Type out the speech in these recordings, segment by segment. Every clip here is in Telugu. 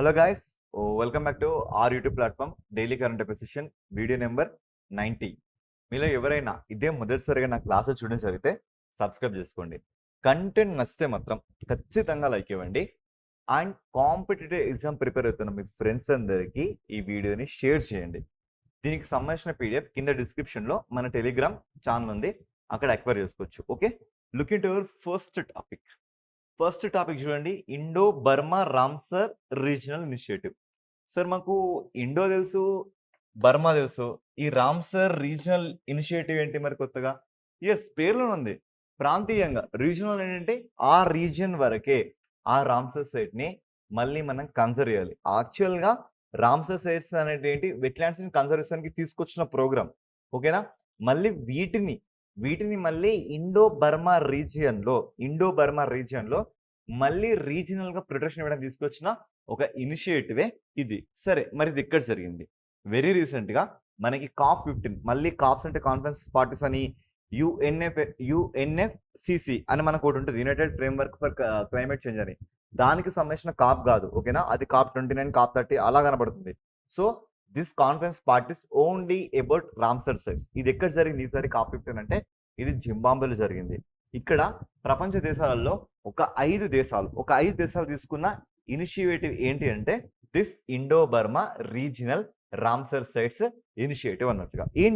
Hello guys, welcome back to our YouTube platform daily current affairs session video number 90. మీలో ఎవరైనా ఇదే మొదటిసారిగా నా క్లాసెస్ చూడడం జరిగితే సబ్స్క్రైబ్ చేసుకోండి. కంటెంట్ నచ్చితే మాత్రం ఖచ్చితంగా లైక్ ఇవ్వండి. అండ్ కాంపిటేటివ్ ఎగ్జామ్ ప్రిపేర్ అవుతున్న మీ ఫ్రెండ్స్ అందరికీ ఈ వీడియోని షేర్ చేయండి. దీనికి సంబంధించిన పీడిఎఫ్ కింద డిస్క్రిప్షన్లో మన టెలిగ్రామ్ ఛానల్ ఉంది, అక్కడ అక్వైర్ చేసుకోవచ్చు. Okay, look into your first topic చూడండి. Indo Burma Ramsar regional initiative. Sir మాకు ఇండో తెలుసు, బర్మా తెలుసు, ఈ రామ్సర్ రీజనల్ ఇనిషియేటివ్ ఏంటి మరి కొత్తగా? ఎస్, పేర్లోనే ఉంది. ప్రాంతీయంగా రీజనల్ ఏంటంటే ఆ రీజియన్ వరకే ఆ రామ్సర్ సైట్ ని మళ్ళీ మనం కన్సర్వ్ చేయాలి. యాక్చువల్గా రామ్సర్ సైట్స్ అనేది ఏంటి, వెట్లాండ్స్ ని కన్సర్వేషన్ కి తీసుకొచ్చిన ప్రోగ్రామ్. ఓకేనా, మళ్ళీ వీటిని మళ్ళీ ఇండో బర్మా రీజియన్ లో మళ్ళీ రీజనల్ గా ప్రొటెక్షన్ ఇవ్వడం తీసుకొచ్చిన ఒక ఇనిషియేటివే ఇది. సరే, మరి ఇది ఎక్కడ జరిగింది? వెరీ రీసెంట్ గా మనకి COP15, మళ్ళీ కాప్స్ అంటే కాన్ఫరెన్స్ పార్టీస్ అని యుఎన్ఎఫ్సిసి అని మనకు ఒకటి ఉంటుంది, United framework for climate change అని. దానికి సంబంధించిన కాప్ కాదు, ఓకేనా, అది COP29, COP30 అలా కనబడుతుంది. So this conference parties only about Ramsar sites. ఇది ఎక్కడ జరిగింది ఈసారి COP15 అంటే? ఇది జింబాబ్వేలో జరిగింది. ఇక్కడ ప్రపంచ దేశాలలో ఒక ఐదు దేశాలు తీసుకున్న ఇనిషియేటివ్ ఏంటి అంటే this Indo Burma regional Ramsar sites initiative అన్నట్టుగా. ఏం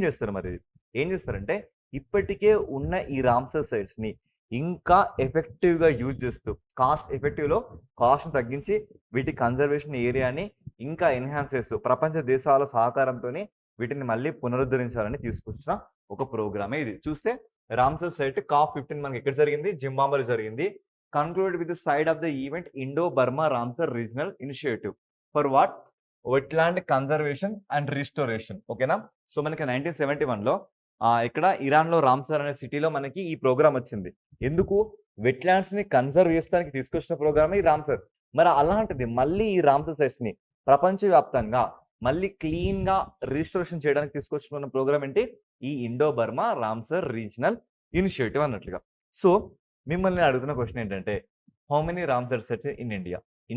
చేస్తారంటే ఇప్పటికే ఉన్న ఈ రామ్సర్ సైట్స్ ని ఇంకా ఎఫెక్టివ్ గా యూజ్ చేస్తూ కాస్ట్ తగ్గించి వీటి కన్జర్వేషన్ ఏరియాని ఇంకా ఎన్హాన్స్ చేస్తూ ప్రపంచ దేశాల సహకారంతో వీటిని మళ్ళీ పునరుద్ధరించాలని తీసుకొచ్చిన ఒక ప్రోగ్రామే ఇది. చూస్తే రామ్సర్ సైట్ COP15 మనకి ఎక్కడ జరిగింది? జింబాబ్వేలో జరిగింది. Conclude with the side of the event Indo Burma Ramsar regional initiative for what? Wetland conservation and restoration. ఓకేనా, సో మనకి 1971లో ఇక్కడ ఇరాన్ లో రామ్సర్ అనే సిటీలో మనకి ఈ ప్రోగ్రామ్ వచ్చింది. ఎందుకు? వెట్లాండ్స్ ని కన్జర్వ్ చేస్తానికి తీసుకొచ్చిన ప్రోగ్రామ్ ఈ రామ్సర్. మరి అలాంటిది మళ్ళీ ఈ రామ్సర్ సైట్స్ ని ప్రపంచవ్యాప్తంగా మళ్ళీ క్లీన్ గా రిజిస్ట్రేషన్ చేయడానికి తీసుకొచ్చుకున్న ప్రోగ్రామ్ ఏంటి? ఈ Indo Burma Ramsar regional initiative అన్నట్లుగా. సో మిమ్మల్ని అడుగుతున్న క్వశ్చన్ ఏంటంటే, how many Ramsar sites in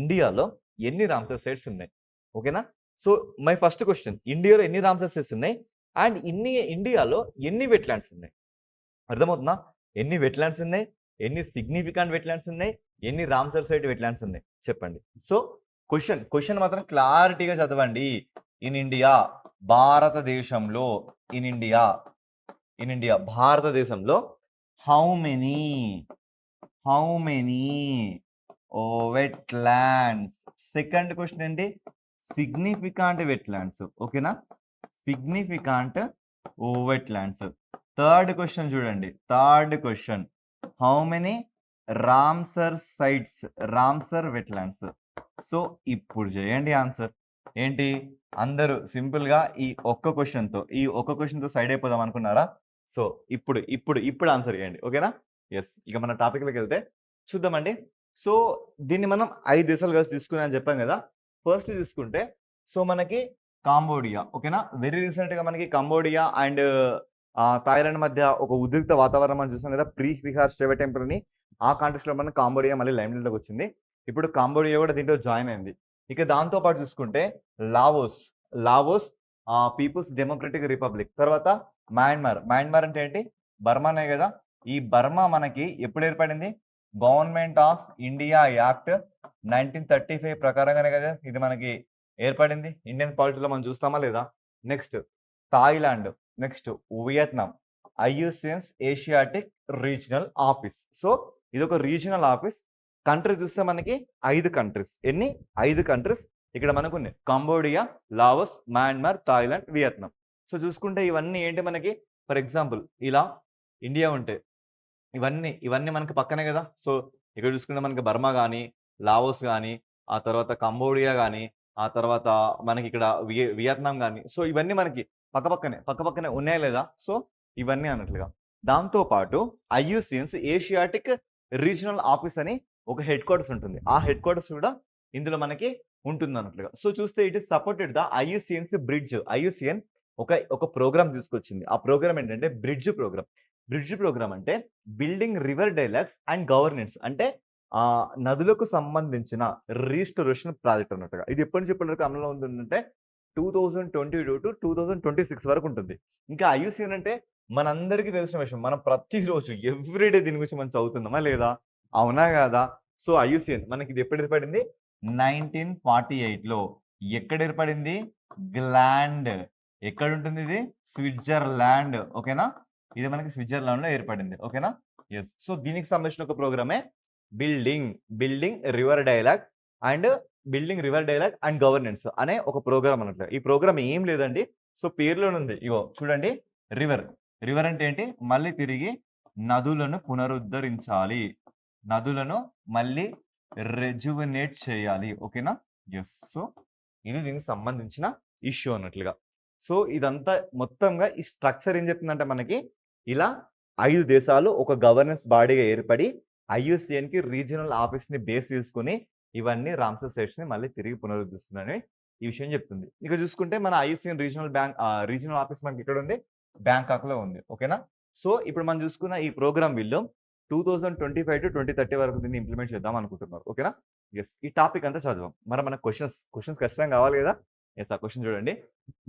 ఇండియాలో ఎన్ని రామ్సర్ సైట్స్ ఉన్నాయి? ఓకేనా, సో మై ఫస్ట్ క్వశ్చన్, ఇండియాలో ఎన్ని రామ్సర్ సైట్స్ ఉన్నాయి అండ్ ఇండియాలో ఎన్ని వెట్లాండ్స్ ఉన్నాయి? అర్థమవుతుందా? ఎన్ని వెట్లాండ్స్ ఉన్నాయి, ఎన్ని సిగ్నిఫికెంట్ వెట్లాండ్స్ ఉన్నాయి, ఎన్ని రామ్సర్ సైట్ వెట్లాండ్స్ ఉన్నాయి చెప్పండి. సో క్వశ్చన్ మాత్రం క్లారిటీగా చదవండి. ఇన్ ఇండియా భారతదేశంలో భారతదేశంలో how many wetlands? Second question ఏంటి? Significant wetlands. ఓకేనా, సిగ్నిఫికెంట్ వెట్లాండ్స్. థర్డ్ క్వశ్చన్ చూడండి, how many Ramsar sites, Ramsar wetlands. So ఇప్పుడు చేయండి ఆన్సర్ ఏంటి? అందరూ సింపుల్ గా ఈ ఒక్క క్వశ్చన్ తో సైడ్ అయిపోదాం అనుకున్నారా? సో ఇప్పుడు ఆన్సర్ చేయండి. ఓకేనా, ఎస్. ఇక మన టాపిక్ లోకి వెళ్తే చూద్దామండి. సో దీన్ని మనం 5 దేశాలు కలిసి తీసుకున్నా అని చెప్పాం కదా. ఫస్ట్ తీసుకుంటే సో మనకి కాంబోడియా. ఓకేనా, వెరీ రీసెంట్ గా మనకి కంబోడియా అండ్ థాయిలాండ్ మధ్య ఒక ఉద్రిక్త వాతావరణం మనం చూసాం కదా, ప్రీ విహార్ శైవ టెంపుల్ అని. ఆ కాంటెక్స్ట్ లో మన కాంబోడియా మళ్ళీ లైమ్ లైట్ లోకి వచ్చింది. ఇప్పుడు కాంబోడియా కూడా దీంట్లో జాయిన్ అయింది. ఇక దాంతో పాటు చూసుకుంటే లావోస్ పీపుల్స్ డెమోక్రటిక్ రిపబ్లిక్. తర్వాత మయన్మార్ అంటే ఏంటి? బర్మానే కదా. ఈ బర్మా మనకి ఎప్పుడు ఏర్పడింది? గవర్నమెంట్ ఆఫ్ ఇండియా యాక్ట్ 1935 ప్రకారంగానే కదా ఇది మనకి ఏర్పడింది. ఇండియన్ పాలిటీలో మనం చూస్తామా లేదా? Next Thailand, next Vietnam, IUCN's Asiatic regional office. So ఇది ఒక రీజనల్ ఆఫీస్. కంట్రీ చూస్తే మనకి 5 కంట్రీస్. ఎన్ని? 5 కంట్రీస్ ఇక్కడ మనకు ఉన్నాయి. Cambodia, Laos, Myanmar, Thailand, Vietnam. So చూసుకుంటే ఇవన్నీ ఏంటి మనకి? ఫర్ ఎగ్జాంపుల్ ఇలా ఇండియా ఉంటే ఇవన్నీ మనకి పక్కనే కదా. సో ఇక్కడ చూసుకుంటే మనకి బర్మా కానీ, లావోస్ కానీ, ఆ తర్వాత కంబోడియా కానీ, ఆ తర్వాత మనకి ఇక్కడ వియత్నాం కానీ. సో ఇవన్నీ మనకి పక్కపక్కనే ఉన్నాయా లేదా? సో ఇవన్నీ అన్నట్లుగా. దాంతో పాటు ఐయుసిఎన్స్ ఏషియాటిక్ రీజనల్ ఆఫీస్ అని ఒక హెడ్ క్వార్టర్స్ ఉంటుంది. ఆ హెడ్ క్వార్టర్స్ కూడా ఇందులో మనకి ఉంటుంది అన్నట్లుగా. సో చూస్తే it is supported the IUCN's bridge. IUCN ఒక ప్రోగ్రామ్ తీసుకొచ్చింది. ఆ ప్రోగ్రామ్ ఏంటంటే బ్రిడ్జ్ ప్రోగ్రామ్ అంటే building river dialogues and governance. అంటే నదులకు సంబంధించిన రీస్టోరేషన్ ప్రాజెక్ట్ అన్నట్టుగా. ఇది ఎప్పటి నుంచి ఎప్పటి వరకు అమలులో ఉంటుందంటే 2022-2026 వరకు ఉంటుంది. ఇంకా ఐయుసిఎన్ అంటే మనందరికీ తెలిసిన విషయం. మనం ప్రతిరోజు ఎవ్రీడే దీని గురించి మనం చదువుతున్నామా లేదా? అవునా కాదా? సో, ఐయుసిఎన్ మనకి ఇది ఎప్పుడు ఏర్పడింది? 1948లో. ఎక్కడ ఏర్పడింది? గ్లాండ్. ఎక్కడుంటుంది ఇది? స్విట్జర్లాండ్. ఓకేనా? ఇది మనకి స్విట్జర్లాండ్‌లో ఏర్పడింది. ఓకేనా? యెస్. సో, దీనికి సంబంధించిన ఒక ప్రోగ్రామే building river dialogue and governance అనే ఒక ప్రోగ్రామ్ అన్నట్లు. ఈ ప్రోగ్రామ్ ఏం లేదండి. సో, పేరులోనే ఉంది. ఇగో చూడండి రివర్. రివర్ అంటే ఏంటి? మళ్ళీ తిరిగి నదులను పునరుద్ధరించాలి. నదులను మళ్ళీ రెజువనేట్ చేయాలి. ఓకేనా? యెస్. సో, ఇది దీనికి సంబంధించిన ఇష్యూ అన్నట్లుగా. సో, ఇదంతా మొత్తంగా ఈ స్ట్రక్చర్ ఏం చెప్తుందంటే మనకి ఇలా 5 దేశాలు ఒక గవర్నెన్స్ బాడీగా ఏర్పడి ఐయుసిఎన్‌కి రీజినల్ ఆఫీస్‌ని బేస్ చేసుకొని ఇవన్నీ రామ్సర్ సైట్స్‌ని మళ్ళీ తిరిగి పునరుద్ధరిస్తుందని ఈ విషయం చెప్తుంది. ఇక చూసుకుంటే మన ఐయుసిఎన్ రీజినల్ ఆఫీస్ మనకి ఎక్కడుంది? బ్యాంకాక్‌లో ఉంది. ఓకేనా? సో, ఇప్పుడు మనం చూసుకున్న ఈ ప్రోగ్రామ్ వీళ్ళు 2025-2030 వరకు దీన్ని ఇంప్లిమెంట్ చేద్దాం అనుకుంటున్నారు. ఓకేనా? యెస్. ఈ టాపిక్ అంతా చదివాం. మరి మనకు క్వెషన్స్ ఖచ్చితంగా కావాలి కదా! యెస్. ఆ క్వెషన్ చూడండి.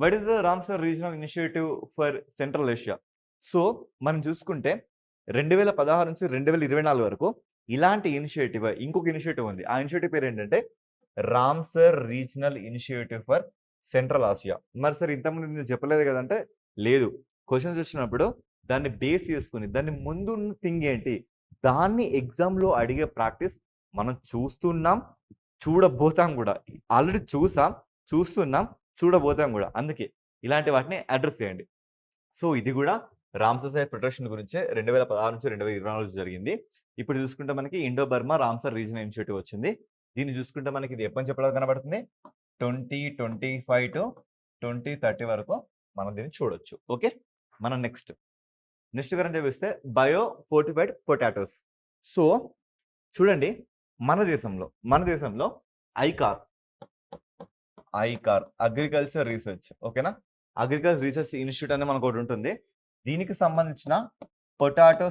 What is the Ramsar regional initiative for central Asia? So, మనం చూసుకుంటే 2016 నుంచి 2024 వరకు ఇలాంటి ఇంకొక ఇనిషియేటివ్ ఉంది. ఆ initiative పేరేంటంటే Ramsar regional initiative for central Asia. మరి సార్ ఇంతకుముందు నేను చెప్పలేదు కదంటే, లేదు. క్వెషన్స్ వచ్చినప్పుడు దాన్ని బేస్ చేసుకొని దాని ముందున్న థింగ్ ఏంటి? దాన్ని ఎగ్జామ్‌లో అడిగే ప్రాక్టీస్ మనం చూస్తున్నాం, చూడబోతాం గూడా. ఆల్రెడీ చూస్తున్నాం, చూడబోతాం గూడా. అందుకే ఇలాంటి వాటిని అడ్రెస్ చేయండి. సో, ఇది గూడా రామ్సర్ సైట్ ప్రొటెక్షన్ గురించే 2016 నుంచి 2024 జరిగింది. ఇప్పుడు చూసుకుంటే మనకి Indo Burma Ramsar regional initiative వచ్చింది. దీన్ని చూసుకుంటే మనకి ఇది ఎప్పటి నుంచి ఎప్పటి వరకు కనబడుతుంది? 2025-2030 వరకు మనం దీన్ని చూడొచ్చు. ఓకే. మనం నెక్స్ట్ కరెంట్ అఫైర్స్ చూస్తే బయో ఫోర్టిఫైడ్ పొటాటోస్. సో, చూడండి మన దేశంలో ఐకార్ అగ్రికల్చర్ రీసెర్చ్. ఓకేనా? అగ్రికల్చర్ రీసెర్చ్ ఇన్స్టిట్యూట్ అని మనకు ఒకటి ఉంటుంది. దీనికి సంబంధించిన పొటాటో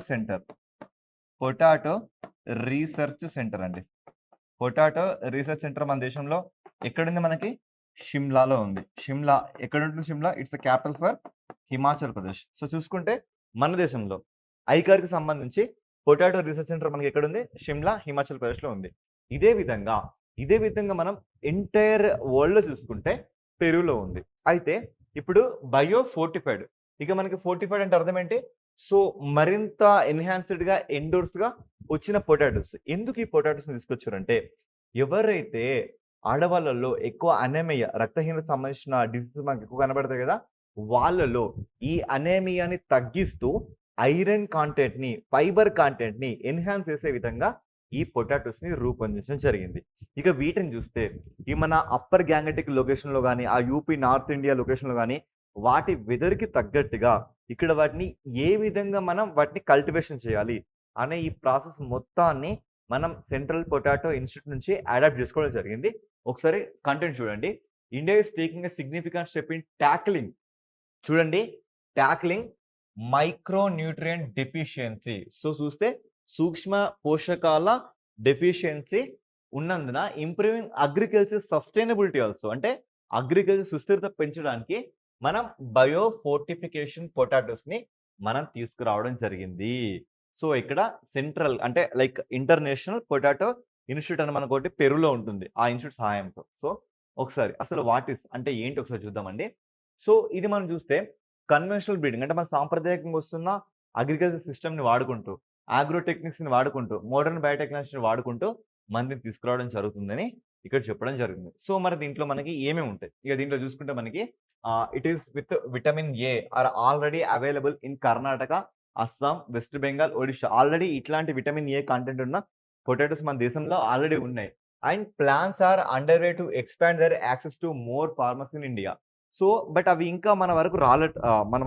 రీసెర్చ్ సెంటర్ అండి. పొటాటో రీసెర్చ్ సెంటర్ మన దేశంలో ఎక్కడుంది మనకి? షిమ్లాలో ఉంది. ఎక్కడుంటుంది Shimla? It's the capital for Himachal Pradesh. So, చూసుకుంటే మన దేశంలో ఐకార్‌కి సంబంధించి పొటాటో రీసెర్చ్ సెంటర్ మనకి ఎక్కడుంది? షిమ్లా, హిమాచల్ ప్రదేశ్‌లో ఉంది. ఇదే విధంగా మనం ఎంటైర్ వరల్డ్‌లో చూసుకుంటే పెరూలో ఉంది. అయితే ఇప్పుడు బయో ఫోర్టిఫైడ్. ఇక మనకి ఫోర్టిఫైడ్ అంటే అర్థం ఏంటి? సో, మరింత ఎన్హాన్స్‌డ్‌గా, ఎండోర్స్‌గా వచ్చిన పొటాటోస్. ఎందుకు ఈ పొటాటోస్‌ని తీసుకొచ్చారంటే, ఎవరైతే ఆడవాళ్ళలో ఎక్కువ అనీమియా, రక్తహీనతకు సంబంధించిన డిసీజెస్ మనకు ఎక్కువ కనబడతాయి కదా! వాళ్ళలో ఈ అనీమియాని తగ్గిస్తూ ఐరన్ కంటెంట్‌ని, ఫైబర్ కంటెంట్‌ని ఎన్హాన్స్ చేసే విధంగా ఈ పొటాటోస్‌ని రూపొందించడం జరిగింది. ఇక వీటిని చూస్తే ఈ మన అప్పర్ గ్యాంగెటిక్ లొకేషన్‌లో గాని, ఆ యూపీ నార్త్ ఇండియా లొకేషన్‌లో గాని వాటి వెదర్‌కి తగ్గట్టుగా ఇక్కడ వాటిని ఏ విధంగా మనం వాటిని కల్టివేషన్ చేయాలి అనే ఈ ప్రాసెస్ మొత్తాన్ని మనం సెంట్రల్ పొటాటో ఇన్‌స్టిట్యూట్ నుంచి అడాప్ట్ చేసుకోవడం జరిగింది. ఒకసారి కంటెంట్ చూడండి. India is taking a significant step in tackling micronutrient deficiency. So, చూస్తే సూక్ష్మ పోషకాల డెఫిషియన్సీ ఉన్నందున ఇంప్రూవింగ్ అగ్రికల్చర్ సస్టైనబిలిటీ ఆల్సో. అంటే అగ్రికల్చర్ సుస్థిరత పెంచడానికి మనం బయో ఫోర్టిఫికేషన్ పొటాటోస్‌ని మనం తీసుకురావడం జరిగింది. సో, ఇక్కడ సెంట్రల్ అంటే లైక్ ఇంటర్నేషనల్ పొటాటో ఇన్‌స్టిట్యూట్ అని మనకోటి పెరూలో ఉంటుంది. ఆ ఇన్‌స్టిట్యూట్ సహాయంతో. సో, ఒకసారి అసలు అంటే ఏంటి ఒకసారి చూద్దామండి. సో, ఇది మనం చూస్తే కన్వెన్షనల్ బ్రీడింగ్ అంటే మన సాంప్రదాయకంగా వస్తున్న అగ్రికల్చర్ సిస్టమ్‌ని వాడుకుంటూ, ఆగ్రో టెక్నిక్స్‌ని వాడుకుంటూ, మోడర్న్ బయోటెక్నాలజీని వాడుకుంటూ మందిని తీసుకురావడం జరుగుతుందని ఇక్కడ చెప్పడం జరిగింది. సో, మరి దీంట్లో మనకి ఏమేమి ఉంటాయి? ఇక దీంట్లో చూసుకుంటే మనకి it is with vitamin A are already available in Karnataka, Assam, West Bengal, Odisha. Already ఇట్లాంటి విటమిన్ ఏ కంటెంట్ ఉన్న పొటాటోస్ మన దేశంలో ఆల్రెడీ ఉన్నాయి. And plans are under way to expand their access to more farmers in India. So, but అవి ఇంకా మన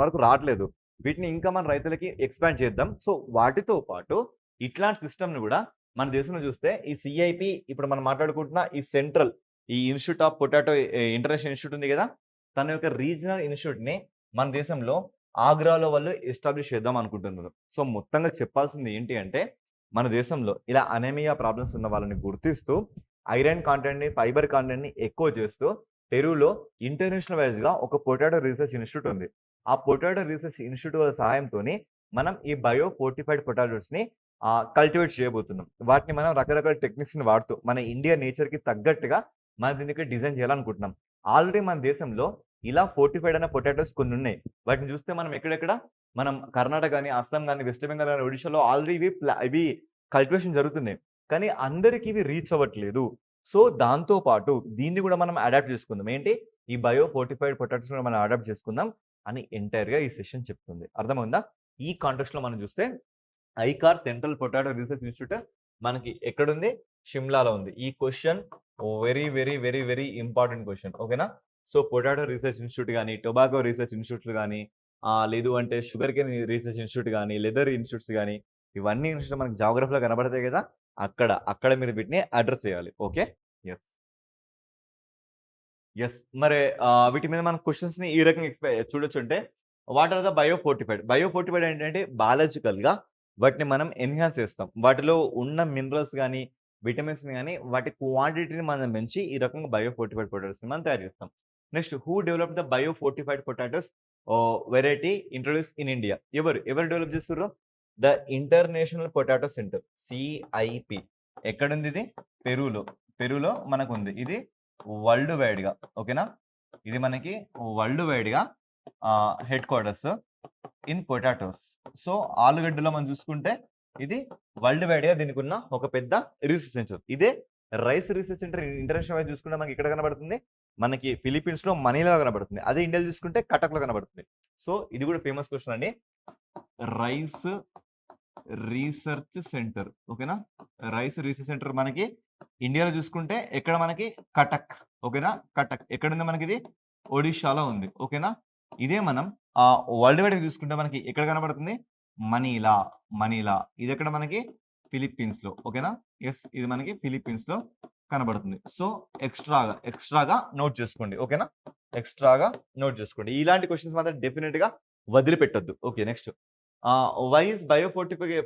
వరకు రాట్లేదు. వీటిని ఇంకా మన రైతులకి ఎక్స్‌పాండ్ చేద్దాం. సో, వాటితో పాటు ఇట్లాంటి సిస్టమ్‌ని గూడా మన దేశంలో చూస్తే ఈ సిఐపి ఇప్పుడు మనం మాట్లాడుకుంటున్న ఈ institute of potato international institute ఉంది గదా! తన యొక్క రీజినల్ ఇన్‌స్టిట్యూట్‌ని మన దేశంలో ఆగ్రాలో వాళ్ళు ఎస్టాబ్లిష్ చేద్దాం అనుకుంటున్నారు. సో, మొత్తంగా చెప్పాల్సింది ఏంటి అంటే మన దేశంలో ఇలా అనీమియా ప్రాబ్లమ్స్ ఉన్న వాళ్ళని గుర్తిస్తూ ఐరన్ కంటెంట్‌ని, ఫైబర్ కంటెంట్‌ని ఎక్కువ చేస్తూ పెరూలో ఇంటర్నేషనల్ వైస్‌గా ఒక పొటాటో రీసెర్చ్ ఇన్‌స్టిట్యూట్ ఉంది. ఆ పొటాటో రీసెర్చ్ ఇన్‌స్టిట్యూట్ వాళ్ళ సహాయంతోని మనం ఈ బయో ఫోర్టిఫైడ్ పొటాటోస్‌ని కల్టివేట్ చేయబోతున్నాం. వాటిని మనం రకరకాల టెక్నిక్స్‌ని వాడుతూ మన ఇండియా నేచర్‌కి తగ్గట్టుగా మనం దీనికి డిజైన్ చేయాలనుకుంటున్నాం. ఆల్రెడీ మన దేశంలో ఇలా ఫోర్టిఫైడ్ అయిన పొటాటోస్ కొన్నున్నాయి. వాటిని చూస్తే మనం ఎక్కడెక్కడ మనం కర్ణాటక గాని, అస్సాం గాని, వెస్ట్ బెంగాల్ గాని, ఒడిషాలో ఆల్రెడీ ఇవి కల్టివేషన్ జరుగుతున్నాయి. కానీ అందరికి ఇవి రీచ్ అవ్వట్లేదు. సో, దాంతో పాటు దీన్ని గూడా మనం అడాప్ట్ చేసుకుందాం. ఏంటి? ఈ బయో ఫోర్టిఫైడ్ పొటాటోస్ కూడా మనం అడాప్ట్ చేసుకుందాం అని ఎంటైర్‌గా ఈ సెషన్ చెప్తుంది. అర్థమైందా? ఈ కాంటెక్స్ట్‌లో మనం చూస్తే ICAR central potato research institute మనకి ఎక్కడుంది? షిమ్లాలో ఉంది. ఈ క్వెషన్ వెరీ ఇంపార్టెంట్ క్వెషన్. ఓకేనా? సో, పొటాటో రీసెర్చ్ ఇన్‌స్టిట్యూట్ గాని, టొబాకో రీసెర్చ్ ఇన్‌స్టిట్యూట్‌లు గాని, లేదు అంటే షుగర్ కేన్ రీసెర్చ్ ఇన్‌స్టిట్యూట్ గాని, లెదర్ ఇన్‌స్టిట్యూట్స్ గాని, ఇవన్నీ ఇన్‌స్టిట్యూట్ మనకు జాగ్రఫీలో కనబడతాయి గదా! అక్కడ మీరు వీటిని అడ్రెస్ చేయాలి. ఓకే. యెస్. యెస్. మరి వీటి మీద మనం క్వెషన్స్‌ని ఈ రకంగా చూడొచ్చంటే what are the biofortified? Biofortified ఏంటంటే బయాలజికల్‌గా వాటిని మనం ఎన్హాన్స్ చేస్తాం. వాటిలో ఉన్న మినరల్స్ గాని, విటమిన్స్‌ని గాని వాటి క్వాంటిటీని మనం పెంచి ఈ రకంగా బయో ఫోర్టిఫైడ్ పొటాటోస్‌ని మనం తయారు చేస్తాం. Next who developed the biofortified potatoes variety introduce in India? ఎవరు డెవలప్ చేస్తుర్రు? The international potato centre CIP. ఎక్కడుంది ఇది? పెరూలో. పెరూలో మనకుంది. ఇది వరల్డ్ వైడ్‌గా ఓకేనా? ఇది మనకి వరల్డ్ వైడ్‌గా headquarters in potatoes. So, ఆలుగడ్డలో మనం చూసుకుంటే ఇది వరల్డ్ వైడ్‌గా దీనికున్న ఒక పెద్ద రీసెర్చ్ సెంటర్. ఇదే rice research centre international wise చూసుకుంటే మనకి ఎక్కడ కనబడుతుంది? మనకి ఫిలిప్పీన్స్‌లో మనీలాలో కనబడుతుంది. అదే ఇండియాలో చూసుకుంటే కటక్‌లో కనబడుతుంది. సో, ఇది కూడా ఫేమస్ క్వెషన్ అండి. రైస్ రీసెర్చ్ సెంటర్ ఓకేనా? రైస్ రీసెర్చ్ సెంటర్ మనకి ఇండియాలో చూసుకుంటే ఎక్కడ మనకి కటక్ ఓకేనా? కటక్ ఎక్కడుంది మనకిది? ఒడిషాలో ఉంది. ఓకేనా? ఇదే మనం వరల్డ్ వైడ్‌గా చూసుకుంటే మనకి ఎక్కడ కనబడుతుంది? Manila, Manila. ఇదెక్కడ మనకి? ఫిలిప్పీన్స్‌లో. ఓకేనా? యెస్. ఇది మనకి ఫిలిప్పీన్స్‌లో కనబడుతుంది. సో, ఎక్స్‌ట్రాగా నోట్ చేసుకోండి. ఓకేనా? ఎక్స్‌ట్రాగా నోట్ చేసుకోండి. ఇలాంటి క్వెషన్స్ మాత్రం డెఫినిట్‌గా వదిలిపెట్టొద్దు. Okay. Next. Why is bio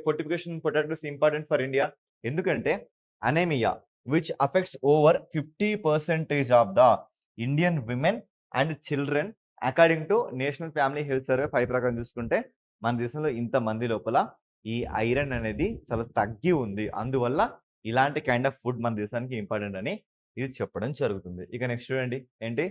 fortification potatoes important for India? ఎందుకంటే anaemia which affects over 50% of the Indian women and children according to national family health survey 5 ప్రకారం చూసుకుంటే మన దేశంలో ఇంతమంది లోపల ఈ ఐరన్ అనేది చాలా తగ్గి ఉంది. అందువల్ల ఇలాంటి కైండ్ ఆఫ్ ఫుడ్ మన దేశానికి ఇంపార్టెంట్ అని ఇది చెప్పడం జరుగుతుంది. ఇక నెక్స్ట్ చూడండి. ఏంటి?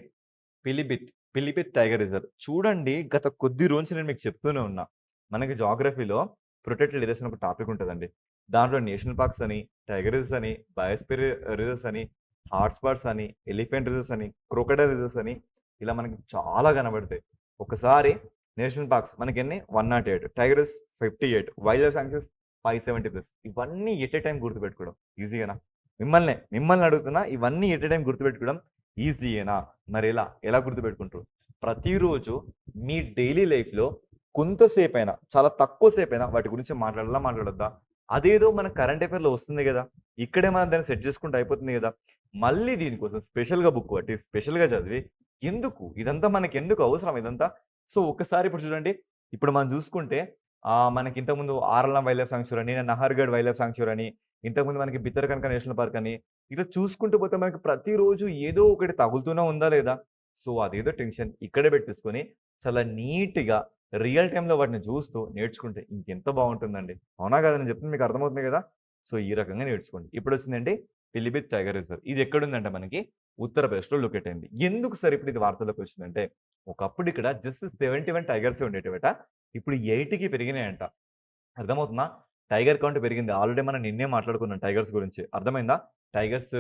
పిలిభిత్. Pilibhit tiger reserve. చూడండి గత కొద్ది రోజులు నేను మీకు చెప్తూనే ఉన్నా. మనకి జాగ్రఫీలో ప్రొటెక్టెడ్ ఏరియాస్ అని ఒక టాపిక్ ఉంటదండి. దాంట్లో నేషనల్ పార్క్స్ అని, టైగర్ రిజర్వ్స్ అని, బయోస్ఫియర్ రిజర్వ్స్ అని, హాట్‌స్పాట్స్ అని, ఎలిఫెంట్ రిజర్వ్స్ అని, క్రొకోడైల్ రిజర్వ్స్ అని ఇలా మనకి చాలా కనబడతాయి. ఒకసారి నేషనల్ పార్క్స్ మనకెన్ని 108, tiger reserves 58, wildlife sanctuaries 570+. ఇవన్నీ ఎట్ ఎ టైమ్ గుర్తుపెట్టుకోవడం ఈజీయేనా? మిమ్మల్ని అడుగుతున్నా ఇవన్నీ ఎట్ ఎ టైమ్ గుర్తుపెట్టుకోవడం ఈజీయేనా? ఎలా గుర్తుపెట్టుకుంటారు? ప్రతిరోజు మీ డైలీ లైఫ్‌లో కొంతసేపైనా, చాలా తక్కువ సేపైనా వాటి గురించి మాట్లాడాలా? మాట్లాడొద్దా? అదేదో మన కరెంట్ అఫైర్‌లో వస్తుంది గదా! ఇక్కడే మనం దాన్ని సెట్ చేసుకుంటే అయిపోతుంది గదా! మళ్ళీ దీనికోసం స్పెషల్‌గా బుక్ పట్టి, స్పెషల్‌గా చదివి ఎందుకు? ఇదంతా మనకెందుకు అవసరం ఇదంతా? సో, ఒక్కసారి ఇప్పుడు చూడండి. ఇప్పుడు మనం చూసుకుంటే మనకి ఇంతకుముందు ఆరల్లం వైల్డ్ లైఫ్ సాంక్చురీ అని, నహర్‌గఢ్ వైల్డ్ లైఫ్ సాంక్చురీ అని, ఇంతకుముందు మనకి బిత్తరకనిక నేషనల్ పార్క్ అని, ఇట్లా చూసుకుంటూ పోతే మనకి ప్రతిరోజు ఏదో ఒకటి తగులుతూనే ఉందా లేదా? సో, అదేదో టెన్షన్ ఇక్కడే పెట్టేసుకొని చాలా నీట్‌గా రియల్ టైమ్‌లో వాటిని చూస్తూ నేర్చుకుంటే ఇంకెంత బావుంటుందండి. అవునా కాదా? నేను చెప్తుంది మీకు అర్థమవుతుంది గదా! సో, ఈ రకంగా నేర్చుకోండి. ఇప్పుడొచ్చిందేంటి పిలిభిత్ టైగర్ రిజర్వ్. ఇది ఎక్కడుందంటే మనకి ఉత్తరప్రదేశ్‌లో లొకేట్ అయింది. ఎందుకు సార్ ఇప్పుడు ఇది వార్తల్లోకి వచ్చిందంటే, ఒకప్పుడు ఇక్కడ జస్ట్ 71 టైగర్సే ఉండేటివట. ఇప్పుడు 8కి పెరిగినాయంట. అర్థమవుతుందా? టైగర్ కౌంట్ పెరిగింది. ఆల్రెడీ మనం నిన్నే మాట్లాడుకున్నాం టైగర్స్ గురించి. అర్థమైందా? టైగర్స్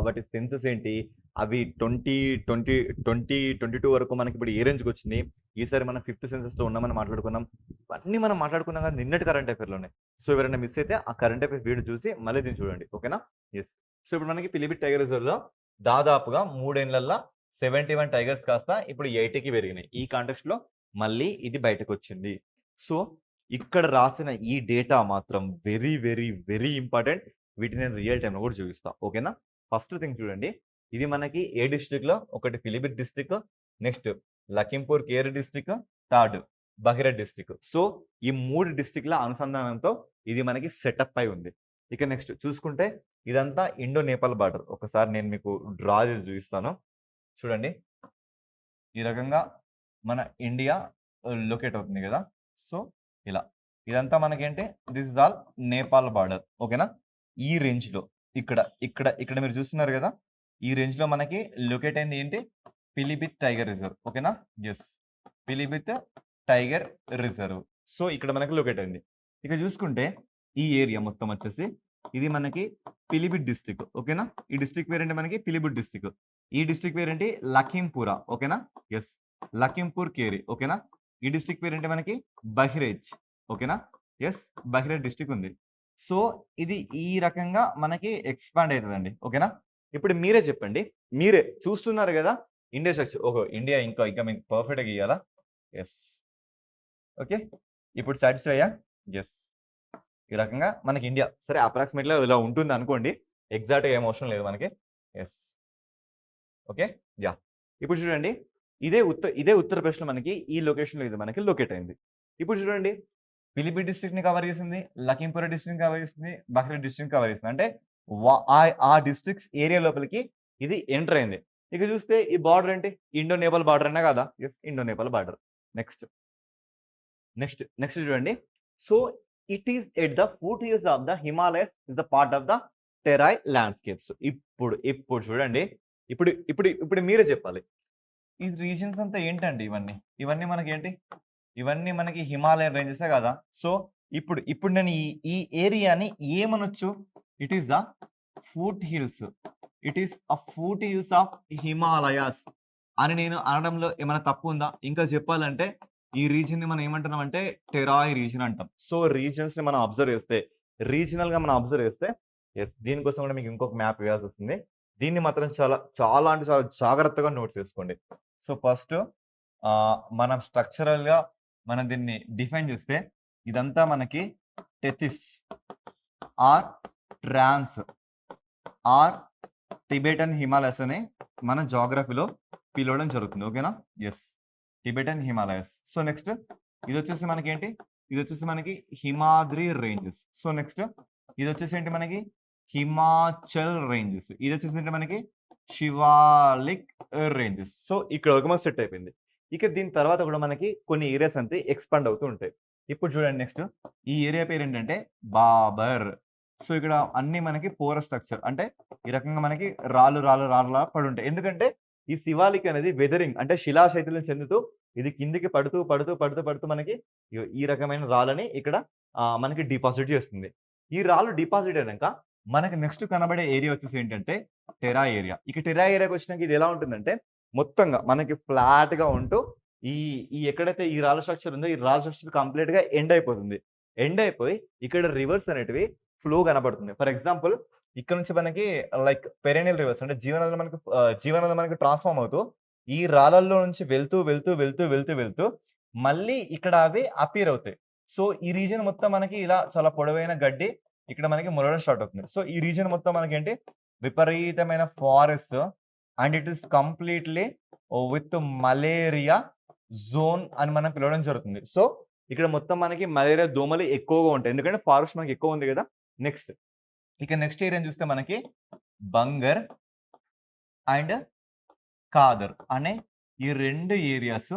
వాటి సెన్సెస్ ఏంటి? అవి 2022 వరకు మనకిప్పుడు ఏ రేంజ్‌కొచ్చినియి? ఈసారి మనం ఫిఫ్త్ సెన్సస్‌లో ఉన్నామని మాట్లాడుకున్నాం. ఇవన్నీ మనం మాట్లాడుకున్నాం కదా! నిన్నటి కరెంట్ అఫైర్‌లోనే. సో, ఎవరైనా మిస్ అయితే ఆ కరెంట్ అఫైర్స్ వీడియో చూసి మళ్ళీ దీన్ని చూడండి. ఓకేనా? యెస్. సో, ఇప్పుడు మనకి పిలిభిత్ టైగర్ రిజర్వ్‌లో దాదాపుగా 3 ఏండ్లల్ల 71 టైగర్స్ కాస్త ఇప్పుడు 80కి పెరిగినాయి. ఈ కాంటెక్స్ట్‌లో మళ్ళీ ఇది బయటకొచ్చింది. సో, ఇక్కడ రాసిన ఈ డేటా మాత్రం వెరీ ఇంపార్టెంట్. వీటిని నేను రియల్ టైమ్‌లో కూడా చూపిస్తా. ఓకేనా? ఫస్ట్ థింగ్ చూడండి. ఇది మనకి ఏ డిస్ట్రిక్ట్‌లో ఒకటి Pilibhit district, next Lakhimpur Kheri district, third Bahraich district. So ఈ 3 డిస్ట్రిక్ట్‌ల అనుసంధానంతో ఇది మనకి సెటప్ అయి ఉంది. ఇక నెక్స్ట్ చూసుకుంటే ఇదంతా ఇండో నేపాల్ బార్డర్. ఒకసారి నేను మీకు డ్రా చేసి చూపిస్తాను. చూడండి. ఈ రకంగా మన ఇండియా లొకేట్ అవుతుంది కదా! సో ఇలా. ఇదంతా మనకేంటి this is all Nepal border. ఓకేనా? ఈ రేంజ్‌లో ఇక్కడ మీరు చూస్తున్నారు కదా! ఈ రేంజ్‌లో మనకి లొకేట్ అయింది ఏంటి? Pilibhit tiger reserve. ఓకేనా? Yes. Pilibhit tiger reserve. So ఇక్కడ మనకి లొకేట్ అయింది. ఇక చూసుకుంటే ఈ ఏరియా మొత్తం వచ్చేసి ఇది మనకి పిలిభిత్ డిస్ట్రిక్ట్. ఓకేనా? ఈ డిస్ట్రిక్ట్ పేరేంటి మనకి పిలిభిత్ డిస్ట్రిక్ట్. ఈ డిస్ట్రిక్ట్ పేరేంటి లఖింపూరా. ఓకేనా? యెస్. లఖింపూర్ కేరి. ఓకేనా? ఈ డిస్ట్రిక్ట్ పేరేంటి మనకి బహ్రైచ్. ఓకేనా? యెస్. బహ్రైచ్ డిస్ట్రిక్ట్ ఉంది. సో ఇది ఈ రకంగా మనకి ఎక్స్‌పాండ్ అయితదండి. ఓకేనా? ఇప్పుడు మీరే చెప్పండి. మీరే చూస్తున్నారు గదా! India structure. ఓహో! ఇండియా ఇంకా మీకు పర్ఫెక్ట్‌గా గీయాలా? యెస్. ఓకే. ఇప్పుడు సాటిస్ఫైయా? యెస్. ఈ రకంగా మనకి ఇండియా సరే అప్రాక్సిమేట్‌గా ఇలా ఉంటుందనుకోండి. ఎగ్జాక్ట్‌గా ఏం అవసరం లేదు మనకి. యెస్. ఓకే. యాహ్! ఇప్పుడు చూడండి. ఇదే ఉత్తరప్రదేశ్‌లో మనకి ఈ లొకేషన్‌లో ఇది మనకి లొకేట్ అయింది. ఇప్పుడు చూడండి. పిలిభిత్ డిస్ట్రిక్ట్‌ని కవర్ చేసింది. లఖింపూర్ డిస్ట్రిక్ట్‌ని కవర్ చేసింది. బహ్రైచ్ డిస్ట్రిక్ట్‌ని కవర్ చేసింది. అంటే ఆ డిస్ట్రిక్ట్స్ ఏరియా లోపలికి ఇది ఎంటర్ అయింది. ఇక చూస్తే ఈ బార్డర్ ఏంటి? ఇండో నేపాల్ బార్డర్ అనే కదా! Yes. Indo Nepal border. Next. Next చూడండి. So it is at the foothills of the Himalayas is the part of the Terai landscapes. ఇప్పుడు చూడండి. ఇప్పుడు మీరే చెప్పాలి. ఈ రీజియన్స్ అంతా ఏంటండి ఇవన్నీ? ఇవన్నీ మనకేంటి? ఇవన్నీ మనకి హిమాలయన్ రేంజెసే కదా! సో ఇప్పుడు నేను ఈ ఏరియాని ఏమనొచ్చు? It is the foothills. It is foothills of Himalayas అని నేను అనడంలో ఏమైనా తప్పు ఉందా? ఇంకా చెప్పాలంటే ఈ రీజియన్‌ని మనం ఏమంటున్నామంటే టెరాయ్ రీజియన్ అంటాం. సో రీజియన్స్‌ని మనం అబ్జర్వ్ చేస్తే రీజినల్‌గా మనం అబ్జర్వ్ చేస్తే యెస్. దీనికోసం కూడా మీకు ఇంకొక మ్యాప్ వేయాల్సొస్తుంది. దీన్ని మాత్రం చాలా అంటే చాలా జాగ్రత్తగా నోట్ చేసుకోండి. సో ఫస్ట్ మనం స్ట్రక్చరల్‌గా మనం దీన్ని డిఫైన్ చేస్తే ఇదంతా మనకి Tethys or trans or Tibetan Himalayas అని మన జాగ్రఫీలో పిలవడం జరుగుతుంది. ఓకేనా? Yes. Tibetan Himalayas. So next ఇదొచ్చేసి మనకేంటి? ఇదొచ్చేసి మనకి హిమాద్రి రేంజెస్. సో నెక్స్ట్ ఇదొచ్చేసి ఏంటి మనకి? హిమాచల్ రేంజెస్. ఇదొచ్చేసి ఏంటి మనకి? శివాలిక్ రేంజెస్. సో ఇక్కడ వరకు మనకు సెట్ అయిపోయింది. ఇక దీని తర్వాత కూడా మనకి కొన్ని ఏరియాస్ అంతే ఎక్స్‌పాండ్ అవుతూ ఉంటాయి. ఇప్పుడు చూడండి నెక్స్ట్ ఈ ఏరియా పేరేంటంటే బాబర్. సో ఇక్కడ అన్నీ మనకి పోరస్ స్ట్రక్చర్. అంటే ఈ రకంగా మనకి రాళ్ళులా పడుంటాయి. ఎందుకంటే ఈ శివాలిక్ అనేది వెదరింగ్ అంటే శిలాశైథిల్యం చెందుతూ ఇది కిందకి పడుతూ మనకి ఈ రకమైన రాళ్ళని ఇక్కడ మనకి డిపాజిట్ చేస్తుంది. ఈ రాళ్ళు డిపాజిట్ అయినంక మనకి నెక్స్ట్ కనబడే ఏరియా వచ్చేసి ఏంటంటే టెరాయ్ ఏరియా. ఇక టెరాయ్ ఏరియాకి వచ్చినాక ఇది ఎలా ఉంటుందంటే మొత్తంగా మనకి ఫ్లాట్‌గా ఉంటూ ఈ ఈ ఎక్కడైతే ఈ రాళ్ళ స్ట్రక్చర్ ఉందో ఈ రాళ్ళ స్ట్రక్చర్ కంప్లీట్‌గా ఎండ్ అయిపోతుంది. ఎండ్ అయిపోయి ఇక్కడ రివర్స్ అనేటివి ఫ్లో కనబడుతుంది. ఫర్ ఎగ్జాంపుల్ ఇక్కడ నుంచి మనకి లైక్ పెరెనియల్ రివర్స్ అంటే జీవనదులు మనకి ట్రాన్స్‌ఫార్మ్ అవుతూ ఈ రాళ్ళల్లో నుంచి వెళ్తూ మళ్ళీ ఇక్కడ అవి అపియర్ అవుతాయి. సో ఈ రీజియన్ మొత్తం మనకి ఇలా చాలా పొడవైన గడ్డి ఇక్కడ మనకి మొలవడం స్టార్ట్ అవుతుంది. సో ఈ రీజియన్ మొత్తం మనకేంటి విపరీతమైన forest and it is completely with malaria zone అని మనం పిలవడం జరుగుతుంది. సో ఇక్కడ మొత్తం మనకి మలేరియా దోమలు ఎక్కువగా ఉంటాయి. ఎందుకంటే ఫారెస్ట్ మనకి ఎక్కువ ఉంది కదా! నెక్స్ట్ నెక్స్ట్ ఏరియాని చూస్తే మనకి బంగర్ అండ్ కాదర్ అనే ఈ 2 ఏరియాస్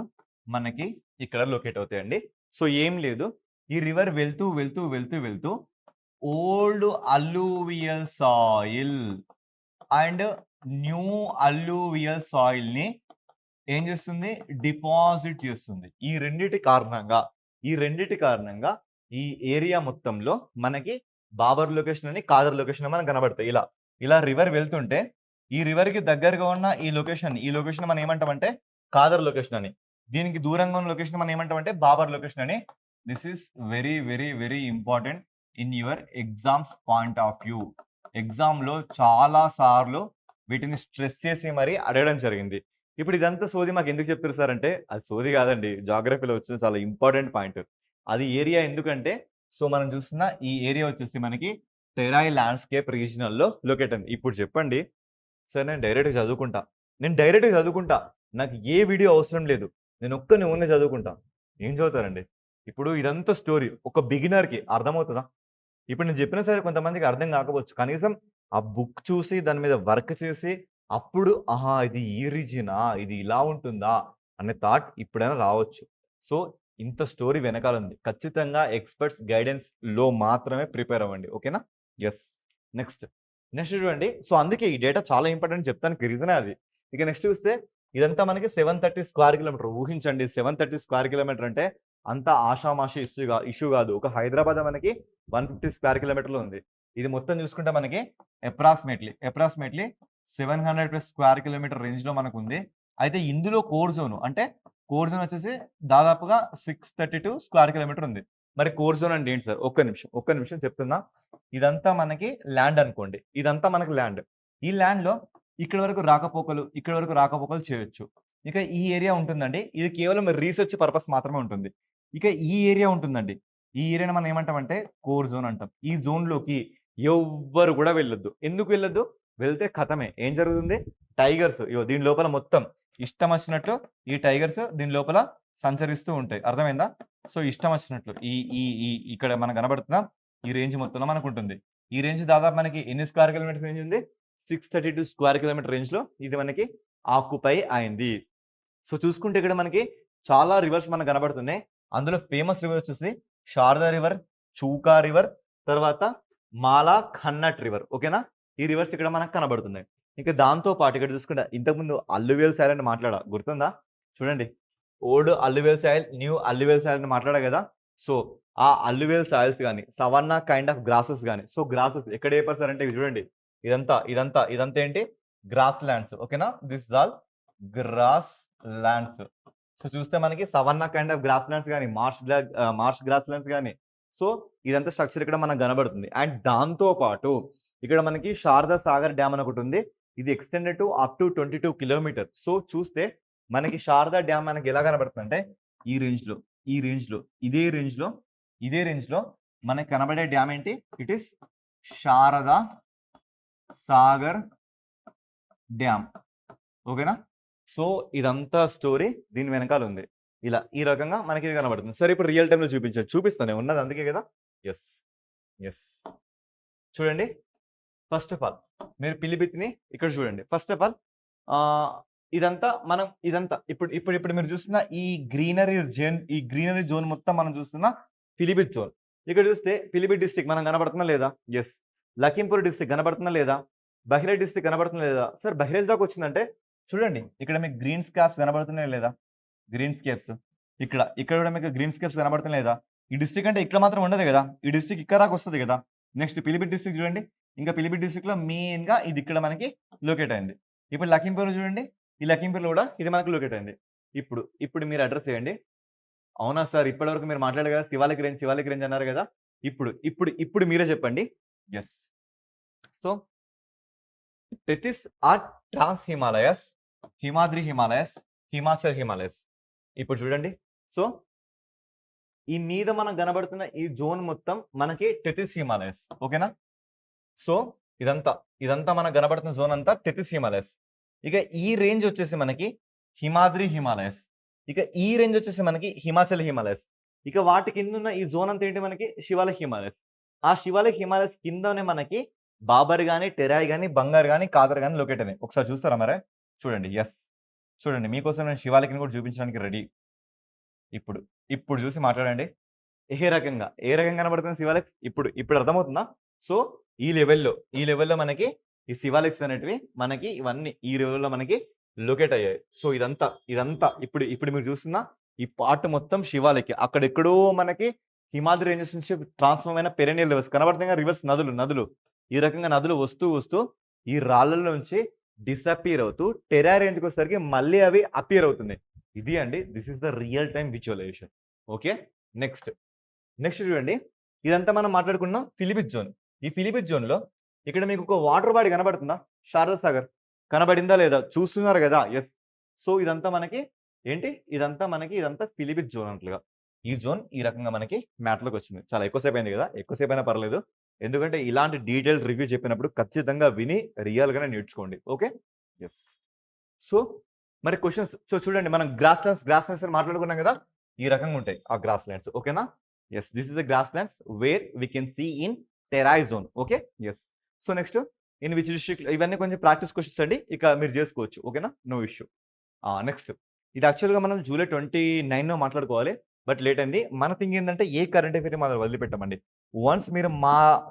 మనకి ఇక్కడ లొకేట్ అవుతాయండి. సో ఏం లేదు. ఈ రివర్ వెళ్తూ old alluvial soil and new alluvial సాయిల్‌ని ఏం చేస్తుంది? డిపాజిట్ చేస్తుంది. ఈ రెండిటి కారణంగా ఈ ఏరియా మొత్తంలో మనకి బాబర్ లొకేషన్ అని, కాదర్ లొకేషన్ అని మనకు కనబడతాయి. ఇలా రివర్ వెళ్తుంటే ఈ రివర్‌కి దగ్గరగా ఉన్న ఈ లొకేషన్ మనం ఏమంటామంటే కాదర్ లొకేషన్ అని. దీనికి దూరంగా ఉన్న లొకేషన్ మనం ఏమంటామంటే బాబర్ లొకేషన్ అని. This is very important in your exams point of view. ఎగ్జామ్‌లో చాలా సార్లు వీటిని స్ట్రెస్ చేసి మరి అడగడం జరిగింది. ఇప్పుడు ఇదంతా సోది మాకెందుకు చెప్పారు సార్ అంటే, అది సోది కాదండి. జాగ్రఫీలో వచ్చిన చాలా ఇంపార్టెంట్ పాయింట్. అది ఏరియా ఎందుకంటే, సో మనం చూస్తున్న ఈ ఏరియా వచ్చేసి మనకి టెరాయ్ ల్యాండ్‌స్కేప్ రీజియనల్‌లో లొకేట్ అయింది. ఇప్పుడు చెప్పండి, సార్ నేను డైరెక్ట్‌గా చదువుకుంటా. నాకు ఏ వీడియో అవసరం లేదు. నేను ఒక్కని ఓన్‌గా చదువుకుంటా. ఏం చదువుతారండి? ఇప్పుడు ఇదంతా స్టోరీ ఒక బిగినర్‌కి అర్థమవుతదా? ఇప్పుడు నేను చెప్పినా సరే కొంతమందికి అర్థం కాకపోవచ్చు. కనీసం ఆ బుక్ చూసి దాని మీద వర్క్ చేసి అప్పుడు ఆహా! ఇది ఈ రీజియనా? ఇది ఇలా ఉంటుందా? అనే థాట్ ఇప్పుడైనా రావచ్చు. సో, ఇంత స్టోరీ వెనకాల ఉంది. ఖచ్చితంగా ఎక్స్‌పర్ట్స్ గైడెన్స్‌లో మాత్రమే ప్రిపేర్ అవ్వండి. ఓకేనా? యెస్. నెక్స్ట్. నెక్స్ట్ చూడండి. సో, అందుకే ఈ డేటా చాలా ఇంపార్టెంట్ చెప్తానికి రీజనే అది. ఇక నెక్స్ట్ చూస్తే ఇదంతా మనకి 730 స్క్వేర్ కిలోమీటర్. ఊహించండి 730 స్క్వేర్ కిలోమీటర్ అంటే అంత ఆషామాషీ ఇష్యూ కాదు. ఒక హైదరాబాద్ మనకి 150 స్క్వేర్ కిలోమీటర్‌లో ఉంది. ఇది మొత్తం చూసుకుంటే మనకి అప్రాక్సిమేట్‌లీ 700+ స్క్వేర్ కిలోమీటర్ రేంజ్‌లో మనకుంది. అయితే ఇందులో కోర్ జోన్ వచ్చేసి దాదాపుగా 632 స్క్వేర్ కిలోమీటర్ ఉంది. మరి కోర్ జోన్ అంటే ఏంటి సార్? ఒక్క నిమిషం చెప్తున్నా. ఇదంతా మనకి ల్యాండ్ అనుకోండి. ఇదంతా మనకి ల్యాండ్. ఈ ల్యాండ్‌లో ఇక్కడి వరకు రాకపోకలు చేయొచ్చు. ఇక ఈ ఏరియా ఉంటుందండి. ఇది కేవలం రీసెర్చ్ పర్పస్ మాత్రమే ఉంటుంది. ఇక ఈ ఏరియా ఉంటుందండి. ఈ ఏరియాని మనం ఏమంటామంటే కోర్ జోన్ అంటాం. ఈ జోన్‌లోకి ఎవ్వరు కూడా వెళ్ళొద్దు. ఎందుకు వెళ్ళొద్దు? వెళ్తే ఖతమే. ఏం జరుగుతుంది? టైగర్స్ దీని లోపల మొత్తం ఇష్టం వచ్చినట్లు ఈ టైగర్స్ దీని లోపల సంచరిస్తూ ఉంటాయి. అర్థమైందా? సో, ఇష్టం వచ్చినట్లు ఈ ఈ ఈ ఇక్కడ మనకు కనబడుతున్న ఈ రేంజ్ మొత్తంలో మనకుంటుంది. ఈ రేంజ్ దాదాపు మనకి ఎన్ని స్క్వేర్ కిలోమీటర్స్ రేంజ్ ఉంది? 632 స్క్వేర్ కిలోమీటర్ రేంజ్‌లో ఇది మనకి ఆక్యుపై అయింది. సో, చూసుకుంటే ఇక్కడ మనకి చాలా రివర్స్ మనకు కనబడుతున్నాయి. అందులో ఫేమస్ రివర్ వచ్చేసి శారదా రివర్, చూకా రివర్, తర్వాత మాలా ఖన్నట్ రివర్. ఓకేనా? ఈ రివర్స్ ఇక్కడ మనకు కనబడుతున్నాయి. ఇక దాంతో పాటు ఇక్కడ చూసుకుంటే ఇంతకుముందు అల్లువేల్ సాయిల్ అని మాట్లాడా గుర్తుందా? చూడండి. Old alluvial soil, new alluvial soil అని మాట్లాడా గదా! సో, ఆ అల్లువేల్ సాయిల్స్ గాని, సవన్నా కైండ్ ఆఫ్ గ్రాసెస్ గాని, సో, గ్రాసెస్ ఎక్కడ ఏర్పరుస్తారంటే ఇవి చూడండి. ఇదంతా ఏంటి? Grasslands. ఓకేనా? This is all grasslands. So, చూస్తే మనకి savanna kind of grasslands గాని, మార్ష్ గ్రాస్ ల్యాండ్స్ గాని, సో, ఇదంతా స్ట్రక్చర్ ఇక్కడ మనకు కనబడుతుంది. అండ్ దాంతో పాటు ఇక్కడ మనకి శారదా సాగర్ డ్యామ్ అని ఒకటుంది. ఇది extended to up to 22 kilometre. So, చూస్తే మనకి శారదా డ్యామ్ మనకి ఎలా కనబడుతుందంటే ఈ రేంజ్‌లో, ఈ రేంజ్‌లో, ఇదే రేంజ్‌లో మనకు కనబడే డ్యామ్ ఏంటి? It is Sharada Sagar dam. ఓకేనా? సో, ఇదంతా స్టోరీ దీని వెనకాల ఉంది. ఇలా ఈ రకంగా మనకి ఇది కనబడుతుంది. సరే ఇప్పుడు రియల్ టైమ్‌లో చూపిస్తాను. ఉన్నది అందుకే కదా! యెస్. యెస్. చూడండి. ఫస్ట్ ఆఫ్ ఆల్ మీరు పిలిభిత్తిని ఇక్కడ చూడండి. ఫస్ట్ ఆఫ్ ఆల్ ఆహ్, ఇప్పుడు మీరు చూస్తున్న ఈ గ్రీనరీ జోన్ మొత్తం మనం చూస్తున్న పిలిభిత్ జోన్. ఇక్కడ చూస్తే పిలిభిత్ డిస్ట్రిక్ట్ మనం కనబడుతుందా లేదా? యెస్. లఖింపూర్ డిస్ట్రిక్ట్ కనబడుతుందా లేదా? బహ్రైచ్ డిస్ట్రిక్ట్ కనబడుతుందా లేదా? సార్ బహ్రైచ్ దాకా వచ్చిందంటే చూడండి. ఇక్కడ మీకు గ్రీన్ స్కార్ప్స్ కనబడుతున్నాయా లేదా? గ్రీన్ స్కేప్స్. ఇక్కడ కూడా మీకు గ్రీన్ స్కేప్స్ కనబడుతున్నాయా లేదా? ఈ డిస్ట్రిక్ట్ అంటే ఇక్కడ మాత్రం ఉండదు గదా! ఈ డిస్ట్రిక్ట్ ఇక్కడ దాకా వస్తది గదా! నెక్స్ట్ పిలిభిత్ డిస్ట్రిక్ట్ చూడండి. ఇంకా పిలిభిత్ డిస్ట్రిక్ట్‌లో మెయిన్‌గా ఇది ఇక్కడ మనకి లొకేట్ అయింది. ఇప్పుడు లఖింపూర్ చూడండి. ఈ లఖింపూర్‌లో కూడా ఇది మనకు లొకేట్ అయింది. ఇప్పుడు మీరు అడ్రెస్ చేయండి. అవునా సార్ ఇప్పటివరకు మీరు మాట్లాడారు కదా! శివాలిక్ రేంజ్ అన్నారు గదా! ఇప్పుడు మీరే చెప్పండి. Yes. So, Tethys or trans Himalayas, Himadri Himalayas, Himachal Himalayas. ఇప్పుడు చూడండి. సో, ఈ మీద మనకు కనబడుతున్న ఈ జోన్ మొత్తం మనకి టెథిస్ హిమాలయస్. ఓకేనా? సో, ఇదంతా మనకు కనబడుతున్న జోన్ అంతా టెథిస్ హిమాలయస్. ఇక ఈ రేంజ్ వచ్చేసి మనకి హిమాద్రి హిమాలయస్. ఇక ఈ రేంజ్ వచ్చేసి మనకి హిమాచల్ హిమాలయస్. ఇక వాటి కిందున్న ఈ జోన్ అంతా ఏంటి మనకి శివాలిక్ హిమాలయస్. ఆ శివాలిక్ హిమాలయస్ కిందనే మనకి బాబర్ గాని, టెరాయ్ గాని, బంగార్ గాని, కాదర్ గాని లొకేట్ అయినాయి. ఒకసారి చూస్తారా మరి? చూడండి. యెస్. చూడండి మీకోసం నేను శివాలిక్‌ని కూడా చూపించడానికి రెడీ. ఇప్పుడు చూసి మాట్లాడండి. ఏ రకంగా కనబడుతుంది శివాలిక్స్? ఇప్పుడు అర్థమవుతుందా? సో, ఈ లెవెల్‌లో మనకి ఈ శివాలిక్స్ అనేటివి మనకి ఇవన్నీ ఈ లెవెల్‌లో మనకి లొకేట్ అయ్యాయి. సో, ఇదంతా ఇప్పుడు మీరు చూస్తున్న ఈ పార్ట్ మొత్తం శివాలిక్. అక్కడెక్కడో మనకి హిమాద్రి రేంజెస్ నుంచి ట్రాన్స్‌ఫార్మ్ అయిన పెరెనియల్ రివర్స్ కనబడుతున్నాయి కదా! రివర్స్ నదులు. ఈ రకంగా నదులు వస్తూ ఈ రాళ్ళలో నుంచి డిసపియర్ అవుతూ టెరాయ్ రేంజ్‌కొచ్చేసరికి మళ్ళీ అవి అపియర్ అవుతున్నాయి. ఇది అండి. This is the real time visualisation. Okay. Next చూడండి. ఇదంతా మనం మాట్లాడుకున్నాం పిలిభిత్ జోన్. ఈ పిలిభిత్ జోన్‌లో ఇక్కడ మీకు ఒక వాటర్ బాడీ కనబడుతుందా? శారదా సాగర్. కనబడిందా లేదా? చూస్తున్నారు గదా! యెస్. సో, ఇదంతా మనకి పిలిభిత్ జోన్ అన్నట్లుగా. ఈ జోన్ ఈ రకంగా మనకి మ్యాటర్‌లోకొచ్చింది. చాలా ఎక్కువ సేపు అయింది గదా! ఎక్కువ సేపయినా పర్లేదు. ఎందుకంటే ఇలాంటి డీటెయిల్డ్ రివ్యూ చెప్పినప్పుడు ఖచ్చితంగా విని రియల్‌గానే నేర్చుకోండి. ఓకే. యెస్. సో, మరి క్వెషన్స్ చూడండి మనం గ్రాస్ ల్యాండ్స్ అని మాట్లాడుకున్నాం గదా! ఈ రకంగా ఉంటాయి ఆ గ్రాస్ ల్యాండ్స్. ఓకేనా? Yes. This is the grasslands where we can see in Terai zone. Okay. Yes. So next in which district, ఇవన్నీ కొంచెం ప్రాక్టీస్ క్వెషన్స్ అండి. ఇక మీరు చేసుకోవచ్చు. ఓకేనా? No issue. నెక్స్ట్ ఇది యాక్చువల్‌గా మనం జూలై 29 మాట్లాడుకోవాలి. బట్ లేట్ అయింది. మన థింగ్ ఏందంటే ఏ కరెంట్ అఫైర్ మనం వదిలిపెట్టమండి. వన్స్ మీరు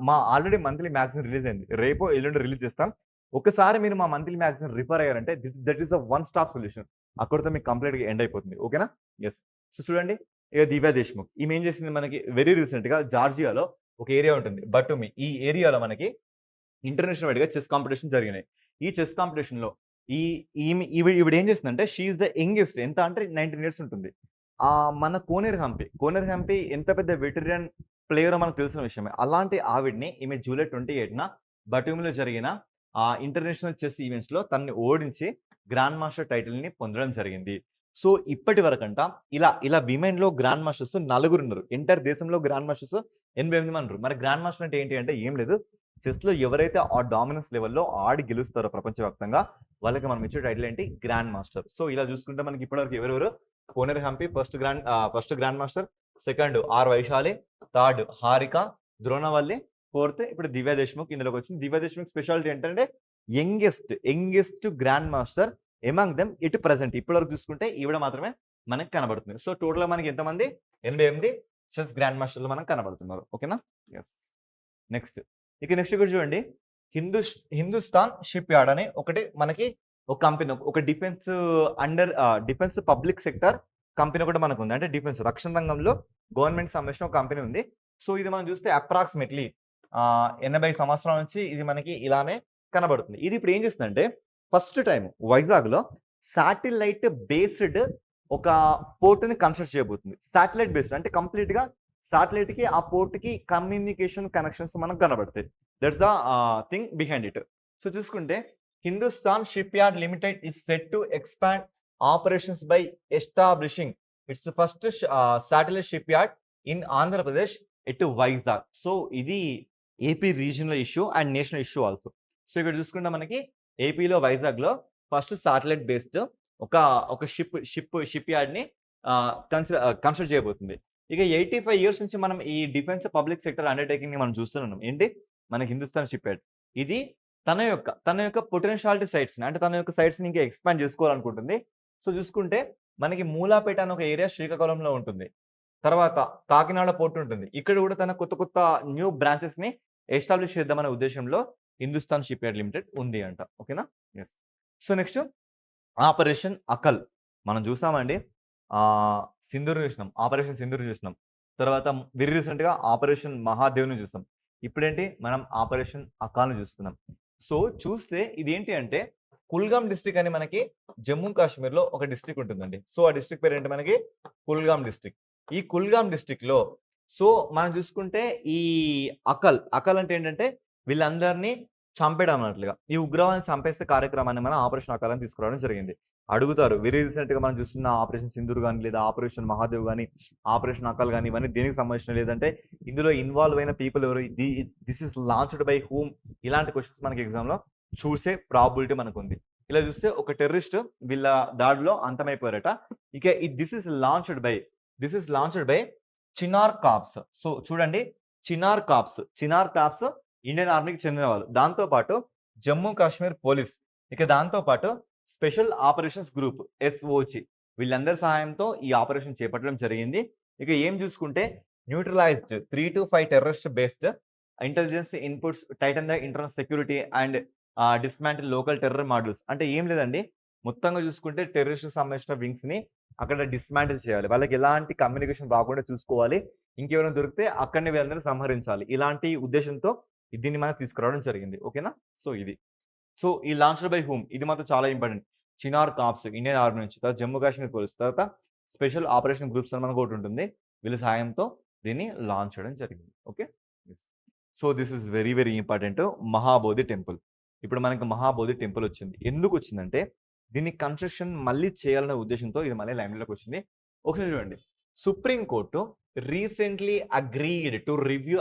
మా ఆల్రెడీ మంత్లీ మ్యాగజైన్ రిలీజ్ అయింది. రేపో ఎల్లుండో రిలీజ్ చేస్తాం. ఒక్కసారి మీరు మా మంత్లీ మ్యాగజైన్ రిఫర్ అయ్యారంటే that is the one stop solution. అక్కడితో మీకు కంప్లీట్‌గా ఎండ్ అయిపోతుంది. ఓకేనా? యెస్. సో చూడండి, ఇక దివ్య దేశ్ముఖ్ ఈమె ఏం చేసింది, మనకి వెరీ రీసెంట్‌గా జార్జియాలో ఒక ఏరియా ఉంటుంది. బటుమి. ఈ ఏరియాలో మనకి ఇంటర్నేషనల్ వైడ్‌గా చెస్ కాంపిటీషన్ జరిగినాయి. ఈ చెస్ కాంపిటీషన్‌లో ఈ ఈవిడ ఏం చేసిందంటే షీ ఈస్ ద యంగెస్ట్. ఎంత అంటే 19 ఇయర్స్ ఉంటుంది. మన కోనేరు హంపి ఎంత పెద్ద వెటరన్ ప్లేయరో మనకు తెలిసిన విషయమే. అలాంటి ఆవిడని ఈమె జూలై 28న బటూమిలో జరిగిన ఇంటర్నేషనల్ చెస్ ఈవెంట్స్‌లో తనని ఓడించి గ్రాండ్ మాస్టర్ టైటిల్‌ని పొందడం జరిగింది. సో ఇప్పటి వరకంట ఇలా విమెన్‌లో గ్రాండ్ మాస్టర్స్ నలుగురున్నారు. ఎంటైర్ దేశంలో గ్రాండ్ మాస్టర్స్ 88 మంది ఉన్నారు. మరి గ్రాండ్ మాస్టర్ అంటే ఏంటి అంటే ఏం లేదు. చెస్‌లో ఎవరైతే ఆ డామినెన్స్ లెవెల్‌లో ఆడి గెలుస్తారో ప్రపంచవ్యాప్తంగా వాళ్ళకి మనం ఇచ్చే టైటిల్ ఏంటి? Grand master. సో ఇలా చూసుకుంటే మనకి ఇప్పటివరకు ఎవరెవరు? Koneru Humpy first grandmaster, second or Vaishali, third Harika, Dronavalli, fourth ఇప్పుడు దివ్య దేశ్ముఖ్ ఇందులోకొచ్చింది. దివ్య దేశ్ముఖ్ స్పెషాలిటీ ఏంటంటే youngest grandmaster among them at present. ఇప్పటివరకు చూసుకుంటే ఈవిడ మాత్రమే మనకు కనబడుతుంది. సో టోటల్‌గా మనకి ఎంతమంది? 88 చెస్ గ్రాండ్ మాస్టర్‌లు మనకు కనబడుతున్నారు. ఓకేనా? యెస్. నెక్స్ట్. నెక్స్ట్ ఇక్కడ చూడండి. హిందుస్థాన్ షిప్ యార్డ్ అని ఒకటి మనకి ఒక కంపెనీ, ఒక డిఫెన్స్ పబ్లిక్ సెక్టార్ కంపెనీ ఒకటి మనకుంది. అంటే డిఫెన్స్ రక్షణ రంగంలో గవర్నమెంట్ సంబంధించిన ఒక కంపెనీ ఉంది. సో ఇది మనం చూస్తే అప్రాక్సిమేట్‌లీ 80 సంవత్సరాల నుంచి ఇది మనకి ఇలానే కనబడుతుంది. ఇది ఇప్పుడు ఏం చేస్తుందంటే ఫస్ట్ టైమ్ వైజాగ్‌లో సాటిలైట్ బేస్డ్ ఒక పోర్ట్‌ని కన్స్ట్రక్ట్ చేయబోతుంది. సాటిలైట్ బేస్డ్ అంటే కంప్లీట్‌గా సాటిలైట్‌కి ఆ పోర్ట్‌కి కమ్యూనికేషన్ కనెక్షన్స్ మనకు కనబడతాయి. That's the thing behind it. So చూసుకుంటే Hindustan shipyard limited is set to expand operations by establishing its first satellite shipyard in Andhra Pradesh at Vizag. So ఇది AP regional issue and national issue also. So ఇక్కడ చూసుకుంటే మనకి ఏపీలో వైజాగ్‌లో ఫస్ట్ సాటిలైట్ బేస్డ్ ఒక షిప్ యార్డ్‌ని కన్స్ట్రక్ట్ చేయబోతుంది. ఇక 85 ఇయర్స్ నుంచి మనం ఈ డిఫెన్స్ పబ్లిక్ సెక్టర్ అండర్‌టేకింగ్‌ని మనం చూస్తున్నాం. ఏంటి? మన హిందుస్థాన్ షిప్ యార్డ్. ఇది తన యొక్క పొటెన్షియాలిటీ సైట్స్‌ని అంటే తన యొక్క సైట్స్‌ని ఇంకా ఎక్స్‌పాండ్ చేసుకోవాలనుకుంటుంది. సో చూసుకుంటే మనకి మూలాపేట అని ఒక ఏరియా శ్రీకాకుళంలో ఉంటుంది. తర్వాత కాకినాడ పోర్ట్ ఉంటుంది. ఇక్కడ కూడా తన కొత్త న్యూ బ్రాంచెస్‌ని ఎస్టాబ్లిష్ చేద్దామనే ఉద్దేశంలో హిందుస్థాన్ షిప్ యార్డ్ లిమిటెడ్ ఉంది అంట. ఓకేనా? Yes. So next operation Akal మనం చూసామండి. సింధూర్ చూసినాం. ఆపరేషన్ సింధూర్ చూసినాం. తర్వాత వెరీ రీసెంట్‌గా ఆపరేషన్ మహాదేవ్‌ని చూసాం. ఇప్పుడేంటి మనం ఆపరేషన్ అకాల్‌ని చూస్తున్నాం. సో చూస్తే ఇదేంటి అంటే కుల్గామ్ డిస్ట్రిక్ట్ అని మనకి జమ్మూ కాశ్మీర్‌లో ఒక డిస్ట్రిక్ట్ ఉంటుందండి. సో ఆ డిస్ట్రిక్ట్ పేరేంటి మనకి? కుల్గామ్ డిస్ట్రిక్ట్. ఈ కుల్గామ్ డిస్ట్రిక్ట్‌లో సో మనం చూసుకుంటే ఈ అకల్ అంటే ఏంటంటే వీళ్ళందరిని చంపేయడం అన్నట్లుగా. ఈ ఉగ్రవాదిని చంపేసే కార్యక్రమాన్ని మనం ఆపరేషన్ అకాల్ అని తీసుకురావడం జరిగింది. అడుగుతారు. వెరీ రీసెంట్‌గా మనం చూస్తున్న ఆపరేషన్ సింధూర్ గాని, లేదా ఆపరేషన్ మహాదేవ్ గాని, ఆపరేషన్ అకాల్ గాని ఇవన్నీ దేనికి సంబంధించినవి? లేదంటే ఇందులో ఇన్వాల్వ్ అయిన పీపుల్ ఎవరు? This is launched by whom? ఇలాంటి క్వెషన్స్ మనకి ఎగ్జామ్‌లో చూసే ప్రాబబిలిటీ మనకుంది. ఇలా చూస్తే ఒక టెర్రరిస్ట్ వీళ్ళ దాడిలో అంతమైపోయారట. ఇక this is launched by Chinar corps. So చూడండి, చినార్ కార్ప్స్ ఇండియన్ ఆర్మీకి చెందిన వాళ్ళు. దాంతో పాటు జమ్మూ కాశ్మీర్ పోలీస్, ఇక దాంతో పాటు స్పెషల్ ఆపరేషన్స్ గ్రూప్ ఎస్ఓజి వీళ్ళందరి సహాయంతో ఈ ఆపరేషన్ చేపట్టడం జరిగింది. ఇక ఏం చూసుకుంటే neutralised 3-5 terrorist based intelligence inputs Titan the internal security and dismantle local terror modules. అంటే ఏం లేదండి. మొత్తంగా చూసుకుంటే టెర్రరిస్ట్‌కి సంబంధించిన వింగ్స్‌ని అక్కడ డిస్మాంటిల్ చేయాలి. వాళ్ళకి ఎలాంటి కమ్యూనికేషన్ రాకుండా చూసుకోవాలి. ఇంకెవరైనా దొరికితే అక్కడనే వీళ్ళందరిని సంహరించాలి. ఇలాంటి ఉద్దేశంతో దీన్ని మనకు తీసుకురావడం జరిగింది. ఓకేనా? సో ఇది. సో ఈ లాంచ్డ్ బై హూమ్ ఇది మాత్రం చాలా important. Chinar corps Indian army నుంచి, తర్వాత జమ్మూ కాశ్మీర్ పోలీస్, తర్వాత స్పెషల్ ఆపరేషన్ గ్రూప్స్ అని మనకు ఒకటి ఉంటుంది. వీళ్ళ సహాయంతో దీన్ని లాంచ్ చేయడం జరిగింది. Okay. So this is very important. Mahabodhi temple. ఇప్పుడు మనకి మహాబోధి టెంపుల్ వచ్చింది. ఎందుకు వచ్చిందంటే దీన్ని కన్స్ట్రక్షన్ మళ్ళీ చేయాలనే ఉద్దేశంతో ఇది మళ్ళీ లైమ్‌లైట్‌లోకి వచ్చింది. ఒకసారి చూడండి. Supreme court recently agreed to review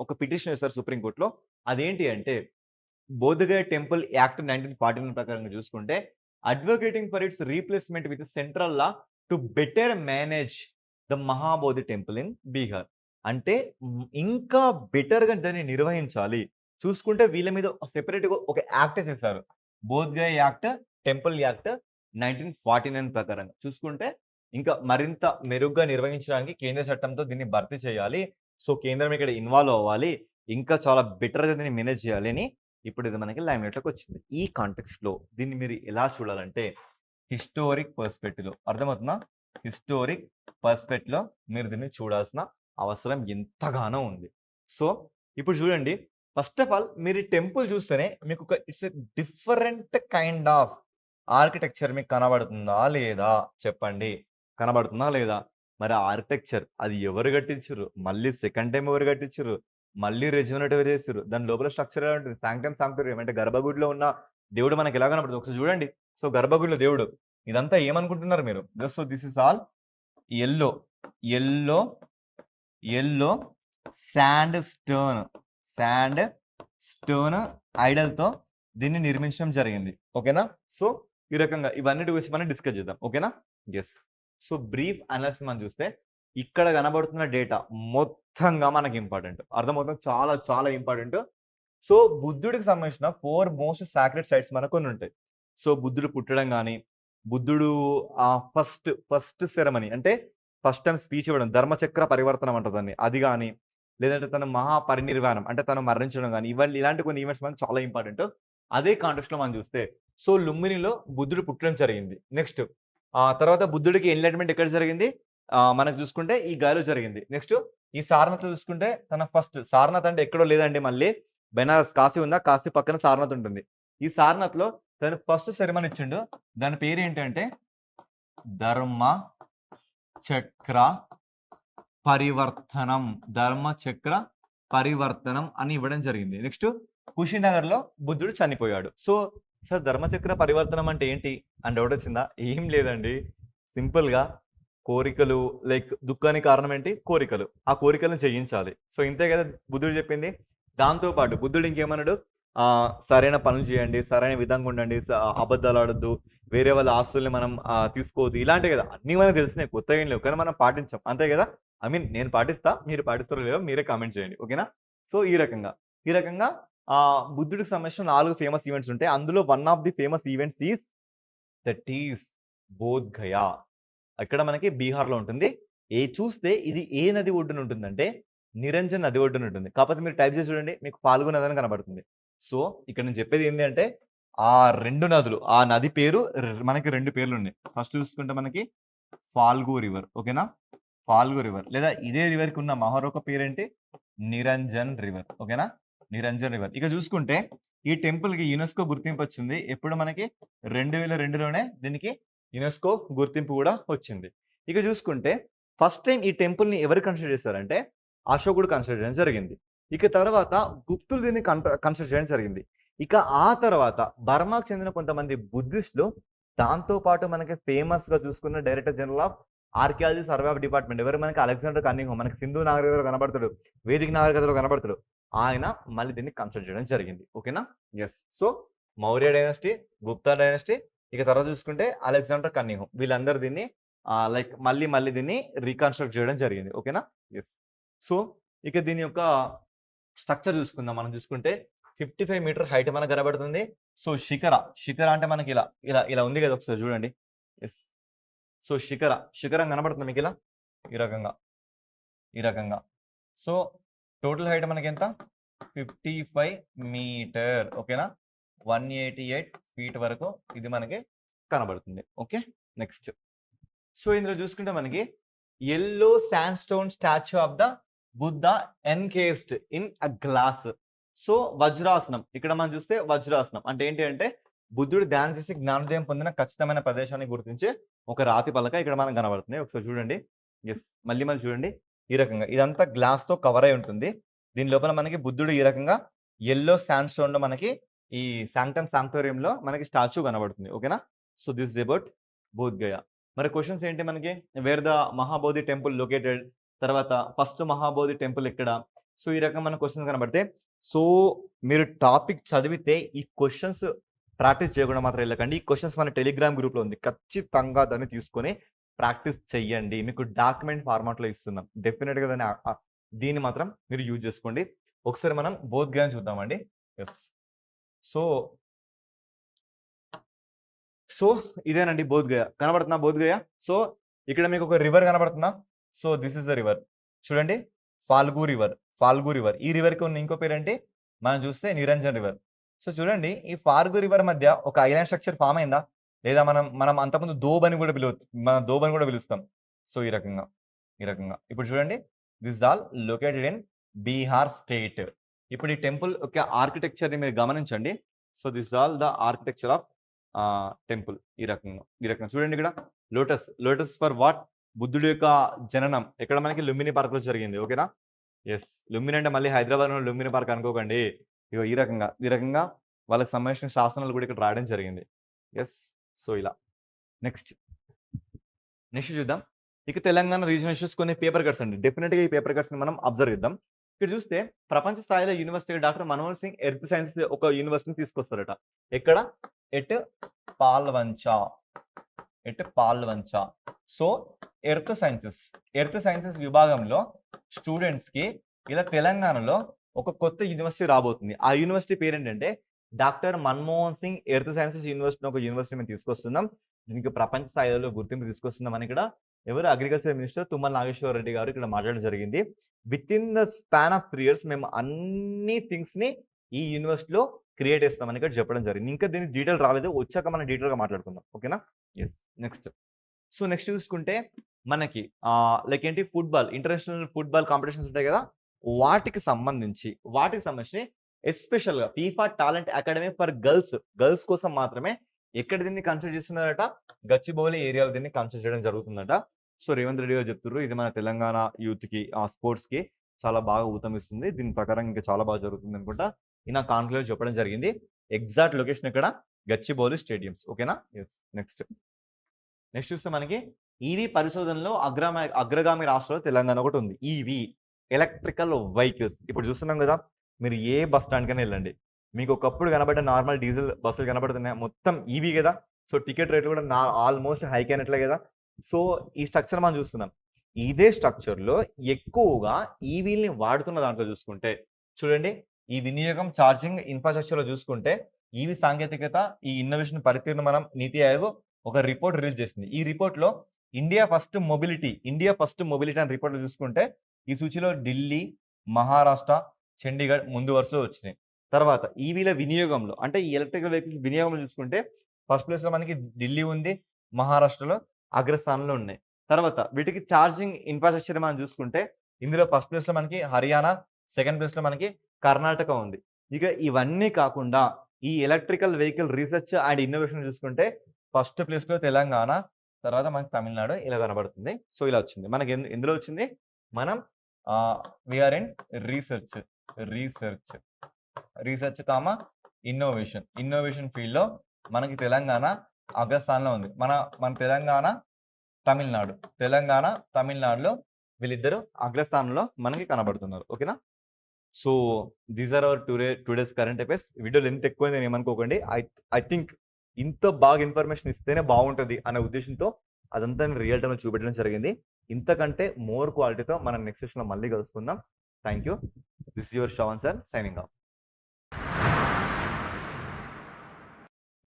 ఒక పిటిషన్ వేశారు సుప్రీం కోర్ట్‌లో. అదేంటి అంటే బోధగయ టెంపుల్ యాక్ట్ 1949 ప్రకారంగా చూసుకుంటే advocating for it's replacement with central law to better manage the Mahabodhi temple in Bihar. అంటే ఇంకా బెటర్‌గా దాన్ని నిర్వహించాలి. చూసుకుంటే వీళ్ళ మీద సెపరేట్‌గా ఒక యాక్టే చేశారు. బోధ్‌గయ యాక్ట్, టెంపుల్ యాక్ట్ 1949 ప్రకారంగా. చూసుకుంటే ఇంకా మరింత మెరుగ్గా నిర్వహించడానికి కేంద్ర చట్టంతో దీన్ని భర్తీ చేయాలి. సో, కేంద్రం ఇక్కడ ఇన్వాల్వ్ అవ్వాలి. ఇంకా చాలా బెటర్‌గా దీన్ని మేనేజ్ చేయాలి అని ఇప్పుడు ఇది మనకి లైమ్‌లైట్‌లోకొచ్చింది. ఈ కాంటెక్స్ట్‌లో దీన్ని మీరు ఎలా చూడాలంటే హిస్టారిక్ పర్స్‌పెక్టివ్‌లో అర్థమవుతుందా? హిస్టారిక్ పర్స్‌పెక్ట్‌లో మీరు దీన్ని చూడాల్సిన అవసరం ఎంతగానో ఉంది. సో, ఇప్పుడు చూడండి ఫస్ట్ ఆఫ్ ఆల్ మీరు ఈ టెంపుల్ చూస్తేనే మీకొక it's a different kind of architecture మీకు కనబడుతుందా? లేదా? చెప్పండి. కనబడుతుందా? లేదా? మరి ఆ ఆర్కిటెక్చర్ అది ఎవరు కట్టించిర్రు? మళ్ళీ సెకండ్ టైమ్ ఎవరు కట్టించిర్రు? మళ్ళీ రెజొనేట్ ఎవరు చేసిర్రు? దాని లోపల స్ట్రక్చర్ ఎలా ఉంటుంది? సాంక్టమ్ సాంక్టోరియం అంటే గర్భగుడిలో ఉన్న దేవుడు మనకి ఎలా కనపడుతుంది? ఒకసారి చూడండి. సో, గర్భగుడిలో దేవుడు. ఇదంతా ఏమనుకుంటున్నారు మీరు? So, this is all yellow. Yellow, yellow sandstone. Sandstone ఐడల్‌తో దీన్ని నిర్మించడం జరిగింది. ఓకేనా? సో, ఈ రకంగా ఇవన్నిటి గురించి మనం డిస్కస్ చేద్దాం. ఓకేనా? యెస్. సో, బ్రీఫ్ అనాలిసిస్ మనం చూస్తే ఇక్కడ కనబడుతున్న డేటా మొత్తంగా మనకి ఇంపార్టెంట్. అర్థమవుతుందా? చాలా చాలా ఇంపార్టెంట్. సో, బుద్ధుడికి సంబంధించిన 4 మోస్ట్ సాక్రెడ్ సైట్స్ మనకు కొన్నుంటాయి. సో, బుద్ధుడు పుట్టడం గాని, బుద్ధుడు ఫస్ట్ సెరమనీ అంటే ఫస్ట్ టైమ్ స్పీచ్ ఇవ్వడం, ధర్మచక్ర పరివర్తనం అంటారు దాన్ని. అది గాని, లేదంటే తను మహాపరినిర్వాణం అంటే తను మరణించడం గాని, ఇలాంటి కొన్ని ఈవెంట్స్ మనకు చాలా ఇంపార్టెంట్. అదే కాంటెక్స్ట్‌లో మనం చూస్తే, సో, లుంబినిలో బుద్ధుడు పుట్టడం జరిగింది. నెక్స్ట్ తర్వాత బుద్ధుడికి ఎన్‌లైట్‌మెంట్ ఎక్కడ జరిగింది? మనకు చూసుకుంటే ఈ గాలిలో జరిగింది. నెక్స్ట్ ఈ సారనాథ్‌లో చూసుకుంటే తన ఫస్ట్ సారనాథ్ అంటే ఎక్కడో లేదండి మళ్ళీ బెనారస్ కాశీ ఉందా? కాశీ పక్కన సారనాథ్ ఉంటుంది. ఈ సారనాథ్‌లో తను ఫస్ట్ సెరమనీ ఇచ్చిండు. దాని పేరేంటంటే ధర్మ చక్ర పరివర్తనం. ధర్మచక్ర పరివర్తనం అని ఇవ్వడం జరిగింది. నెక్స్ట్ కుషినగర్‌లో బుద్ధుడు చనిపోయాడు. సో, సార్ ధర్మచక్ర పరివర్తనం అంటే ఏంటి? అని డౌట్ వచ్చిందా? ఏం లేదండి. సింపుల్‌గా కోరికలు దుఃఖానికి కారణం ఏంటి? కోరికలు. ఆ కోరికలను చేయించాలి. సో, ఇంతే కదా బుద్ధుడు చెప్పింది. దాంతో పాటు బుద్ధుడు ఇంకేమన్నాడు? సరైన పనులు చేయండి. సరైన విధంగా ఉండండి. అబద్దాలు ఆడొద్దు. వేరే వాళ్ళ ఆస్తుల్ని మనం తీసుకోవద్దు. ఇలాంటివి కదా! అన్నీ మనకు తెలిసినయి. కొత్తగా ఏం లేవు. కానీ మనం పాటించం. అంతే కదా! ఐ మీన్ నేను పాటిస్తా. మీరు పాటిస్తారో లేదో మీరే కామెంట్ చేయండి. ఓకేనా? సో, ఈ రకంగా బుద్ధుడికి సంబంధించిన 4 ఫేమస్ ఈవెంట్స్ ఉంటాయి. అందులో one of the famous events is Bodh Gaya. ఇక్కడ మనకి బీహార్‌లో ఉంటుంది. చూస్తే ఇది ఏ నది ఒడ్డున ఉంటుందంటే, నిరంజన్ నది ఒడ్డున ఉంటుంది. కాకపోతే మీరు టైప్ చేసి చూడండి. మీకు ఫాల్గు నది అని కనబడుతుంది. సో, ఇక్కడ నేను చెప్పేది ఏంది అంటే, ఆ 2 నదులు, ఆ నది పేరు మనకి 2 పేర్లున్నాయి. ఫస్ట్ చూసుకుంటే మనకి ఫాల్గు రివర్. ఓకేనా? ఫాల్గు రివర్ లేదా ఇదే రివర్‌కి ఉన్న మరొక పేరేంటి? నిరంజన్ రివర్. ఓకేనా? నిరంజన్ రివర్. ఇక చూసుకుంటే ఈ టెంపుల్‌కి యునెస్కో గుర్తింపు వచ్చింది. ఎప్పుడు మనకి 2002లోనే దీనికి యునెస్కో గుర్తింపు కూడా వచ్చింది. ఇక చూసుకుంటే ఫస్ట్ టైమ్ ఈ టెంపుల్‌ని ఎవరు కన్‌స్ట్రక్ట్ చేశారంటే అశోకుడు కన్‌స్ట్రక్ట్ చేయడం జరిగింది. ఇక తర్వాత గుప్తులు దీన్ని కన్‌స్ట్రక్ట్ చేయడం జరిగింది. ఇక ఆ తర్వాత బర్మాకు చెందిన కొంతమంది బుద్ధిస్ట్‌లు దాంతో పాటు మనకి ఫేమస్‌గా చూసుకున్న director general of archaeology survey of department ఎవరు మనకి అలెగ్జాండర్ కన్నింగ్‌హామ్ మనకి సింధు నాగరికతలో కనబడతాడు. వేదిక నాగరికతలో కనబడతాడు. ఆయన మళ్ళీ దీన్ని కన్‌స్ట్రక్ట్ చేయడం జరిగింది. ఓకేనా? Yes. So, Maurya dynasty, Gupta dynasty ఇక తర్వాత చూసుకుంటే అలెగ్జాండర్ కన్నింగ్‌హామ్ వీళ్ళందరూ దీన్ని మళ్ళీ దీన్ని రీకన్‌స్ట్రక్ట్ చేయడం జరిగింది. ఓకేనా? యెస్. సో, ఇక దీని యొక్క స్ట్రక్చర్ చూసుకుందాం. మనం చూసుకుంటే 55 మీటర్ హైట్ మనకు కనబడుతుంది. సో, శిఖర అంటే మనకి ఇలా ఉంది కదా! ఒకసారి చూడండి. యెస్. సో, శిఖరం కనబడుతుందా మీకిలా? ఈ రకంగా. ఈ రకంగా. సో, టోటల్ హైట్ మనకెంత? 55 మీటర్. ఓకేనా? 188 ఫీట్ వరకు ఇది మనకి కనబడుతుంది. ఓకే. నెక్స్ట్. సో, ఇందులో చూసుకుంటే మనకి yellow sandstone statue of the Buddha encased in a glass. So, వజ్రాసనం. ఇక్కడ మనం చూస్తే వజ్రాసనం. అంటే ఏంటి అంటే బుద్ధుడు ధ్యానం చేసి జ్ఞానోదయం పొందిన ఖచ్చితమైన ప్రదేశాన్ని గుర్తించే ఒక రాతి పలక ఇక్కడ మనకు కనబడుతుంది. ఒకసారి చూడండి. యెస్. మళ్ళీ చూడండి. ఈ రకంగా. ఇదంతా గ్లాస్‌తో కవర్ అయి ఉంటుంది. దీని లోపల మనకి బుద్ధుడు ఈ రకంగా యెల్లో శాండ్‌స్టోన్‌లో మనకి ఈ సాంక్టమ్ సాంక్టోరియంలో మనకి స్టాచ్యూ కనబడుతుంది. ఓకేనా? So, this is about Bodh Gaya. మరి క్వెషన్స్ ఏంటి మనకి? Where the Mahabodhi temple located? తర్వాత ఫస్ట్ మహాబోధి టెంపుల్ ఎక్కడ? సో, ఈ రకంగా మనకు క్వెషన్స్ కనబడితే సో, మీరు టాపిక్ చదివితే ఈ క్వెషన్స్ ప్రాక్టీస్ చేయకుండా మాత్రం ఎళ్ళకండి. ఈ క్వెషన్స్ మన టెలిగ్రామ్ గ్రూప్‌లో ఉంది. ఖచ్చితంగా దాన్ని తీసుకొని ప్రాక్టీస్ చెయ్యండి. మీకు డాక్యుమెంట్ ఫార్మాట్‌లో ఇస్తున్నాం. డెఫినిట్‌గా దీన్ని మాత్రం మీరు యూజ్ చేసుకోండి. ఒకసారి మనం బోధ్‌గయాని చూద్దామండి. యెస్. సో, సో ఇదేనండి బోధ్‌గయ. కనబడుతుందా బోధ్‌గయ? సో, ఇక్కడ మీకు ఒక రివర్ కనబడుతుందా? So, this is the river. చూడండి. ఫాల్గు రివర్. ఫాల్గు రివర్. ఈ రివర్‌కి ఉన్న ఇంకో పేరేంటి? మనం చూస్తే నిరంజన్ రివర్. సో, చూడండి ఈ ఫాల్గు రివర్ మధ్య ఒక ఐలాండ్ స్ట్రక్చర్ ఫార్మ్ అయిందా? లేదా మనం అంతకుముందు దోబ్ అని కూడా మనం దోబ్ అని కూడా పిలుస్తాం. సో, ఈ రకంగా. ఈ రకంగా. ఇప్పుడు చూడండి. This is all located in Bihar state. ఇప్పుడు ఈ టెంపుల్ యొక్క ఆర్కిటెక్చర్‌ని మీరు గమనించండి. So, this is all the architecture of temple. ఈ రకంగా. ఈ రకంగా. చూడండి ఇక్కడ లోటస్. Lotus for what? బుద్ధుడి యొక్క జననం ఎక్కడ మనకి లుంబిని పార్క్‌లో జరిగింది. ఓకేనా? యెస్. లుంబిని అంటే మళ్ళీ హైదరాబాద్‌లో లుంబిని పార్క్ అనుకోకండి. ఇగో ఈ రకంగా. ఈ రకంగా వాళ్ళకి సంబంధించిన శాసనాలు కూడా ఇక్కడ రాయడం జరిగింది. యెస్. సో, ఇలా. నెక్స్ట్. నెక్స్ట్ చూద్దాం. ఇక తెలంగాణ రీజనల్ ఇష్యూస్ కొన్ని పేపర్ కట్స్ అండి. డెఫినిట్‌గా ఈ పేపర్ కట్స్‌ని మనం అబ్జర్వ్ చేద్దాం. ఇక్కడ చూస్తే ప్రపంచ స్థాయిలో university doctor Manmohan Singh earth sciences ఒక యూనివర్సిటీని తీసుకొస్తారట. ఎక్కడ? At Palvancha. At Palvancha. So, earth sciences విభాగంలో స్టూడెంట్స్‌కి ఇలా తెలంగాణలో ఒక కొత్త యూనివర్సిటీ రాబోతుంది. ఆ యూనివర్సిటీ పేరేంటంటే doctor Manmohan Singh earth sciences university ఒక యూనివర్సిటీ మేము తీసుకొస్తున్నాం. దీనికి ప్రపంచ స్థాయిలో గుర్తింపు తీసుకొస్తున్నామని ఇక్కడ ఎవరు అగ్రికల్చర్ మినిస్టర్ తుమ్మల నాగేశ్వర రెడ్డి గారు ఇక్కడ మాట్లాడడం జరిగింది. Within the span of 3 years మేము అన్ని థింగ్స్‌ని ఈ యూనివర్సిటీలో క్రియేట్ చేస్తామని ఇక్కడ చెప్పడం జరిగింది. ఇంకా దీనికి డీటెయిల్ రాలేదు. వచ్చాక మనం డీటెయిల్‌గా మాట్లాడుకుందాం. ఓకేనా? యెస్. నెక్స్ట్. సో, నెక్స్ట్ చూసుకుంటే మనకి లైక్ ఏంటి ఇంటర్నేషనల్ ఫుట్‌బాల్ కాంపిటీషన్స్ ఉంటాయి కదా! వాటికి సంబంధించి ఎస్పెషల్‌గా FIFA talent academy for girls కోసం మాత్రమే ఎక్కడ దీన్ని కన్సిడర్ చేస్తున్నారట? గచ్చిబౌలి ఏరియాలో దీన్ని కన్సిడర్ చేయడం జరుగుతుందట. సో, రేవంత్ రెడ్డి గారు చెప్తుర్రు. ఇది మన తెలంగాణ యూత్‌కి స్పోర్ట్స్‌కి చాలా బాగా ఊతమిస్తుంది. దీని ప్రకారం ఇంకా చాలా బాగా జరుగుతుందనుకుంటా. ఈయన కాన్క్లేవ్‌లో చెప్పడం జరిగింది. ఎగ్జాక్ట్ లొకేషన్ ఎక్కడ? గచ్చిబౌలి స్టేడియమ్స్. ఓకేనా? యెస్. నెక్స్ట్. నెక్స్ట్ చూస్తే మనకి ఈవీ పరిశోధనలో అగ్రగామి రాష్ట్రంలో తెలంగాణ ఒకటి ఉంది. EV electrical vehicles. ఇప్పుడు చూస్తున్నాం కదా! మీరు ఏ బస్ స్టాండ్‌కైనా ఎళ్ళండి. మీకు ఒకప్పుడు కనబడ్డ నార్మల్ డీజిల్ బస్సులు కనబడుతున్నాయా? మొత్తం ఈవీ గదా! సో, టికెట్ రేట్లు కూడా ఆల్‌మోస్ట్ హైక్ అయినట్లే గదా! సో, ఈ స్ట్రక్చర్ మనం చూస్తున్నాం. ఇదే స్ట్రక్చర్‌లో ఎక్కువగా ఈవీలని వాడుతున్న దాంట్లో చూసుకుంటే చూడండి. ఈ వినియోగం, ఛార్జింగ్ ఇన్‌ఫ్రాస్ట్రక్చర్‌లో చూసుకుంటే ఈవీ సాంకేతికత, ఈ ఇన్నోవేషన్ పనితీరును మనం నీతి ఆయోగ్ ఒక రిపోర్ట్ రిలీజ్ చేసింది. ఈ రిపోర్ట్‌లో ఇండియా ఫస్ట్ మొబిలిటీ అనే రిపోర్ట్‌లో చూసుకుంటే ఈ సూచీలో ఢిల్లీ, మహారాష్ట్ర, చండీగఢ్ ముందు వరుసలో వచ్చినాయి. తర్వాత ఈవీల వినియోగంలో అంటే ఈ ఎలక్ట్రికల్ వెహికల్స్ వినియోగంలో చూసుకుంటే ఫస్ట్ ప్లేస్‌లో మనకి ఢిల్లీ ఉంది. మహారాష్ట్రలో అగ్రస్థానంలో ఉన్నాయి. తర్వాత వీటికి ఛార్జింగ్ ఇన్‌ఫ్రాస్ట్రక్చర్ మనం చూసుకుంటే ఇందులో ఫస్ట్ ప్లేస్‌లో మనకి హర్యానా, సెకండ్ ప్లేస్‌లో మనకి కర్ణాటక ఉంది. ఇక ఇవన్నీ కాకుండా ఈ electrical vehicle research and innovation చూసుకుంటే ఫస్ట్ ప్లేస్‌లో తెలంగాణ, తర్వాత మనకి తమిళనాడు ఇలా కనబడుతుంది. సో, ఇలా వచ్చింది. మనకి ఎందులో వచ్చింది? మనం we are in research. Research. Research comma innovation. Innovation ఫీల్డ్‌లో మనకి తెలంగాణ అగ్రస్థానంలో ఉంది. మన తెలంగాణ, తమిళనాడులో వీళ్ళిద్దరూ అగ్రస్థానంలో మనకి కనబడుతున్నారు. ఓకేనా? So, these are our today's current affairs. Video length ఎక్కువైందని ఏమనుకోకండి. ఐ థింక్ ఇంత బాగా ఇన్ఫర్మేషన్ ఇస్తేనే బాగుంటది అనే ఉద్దేశంతో అదంతా నేను రియల్ టైమ్‌లో చూపెట్టడం జరిగింది. ఇంతకంటే మోర్ క్వాలిటీతో మనం నెక్స్ట్ సెషన్‌లో మళ్ళీ కలుసుకుందాం. Thank you. This is your Shravan sir signing off.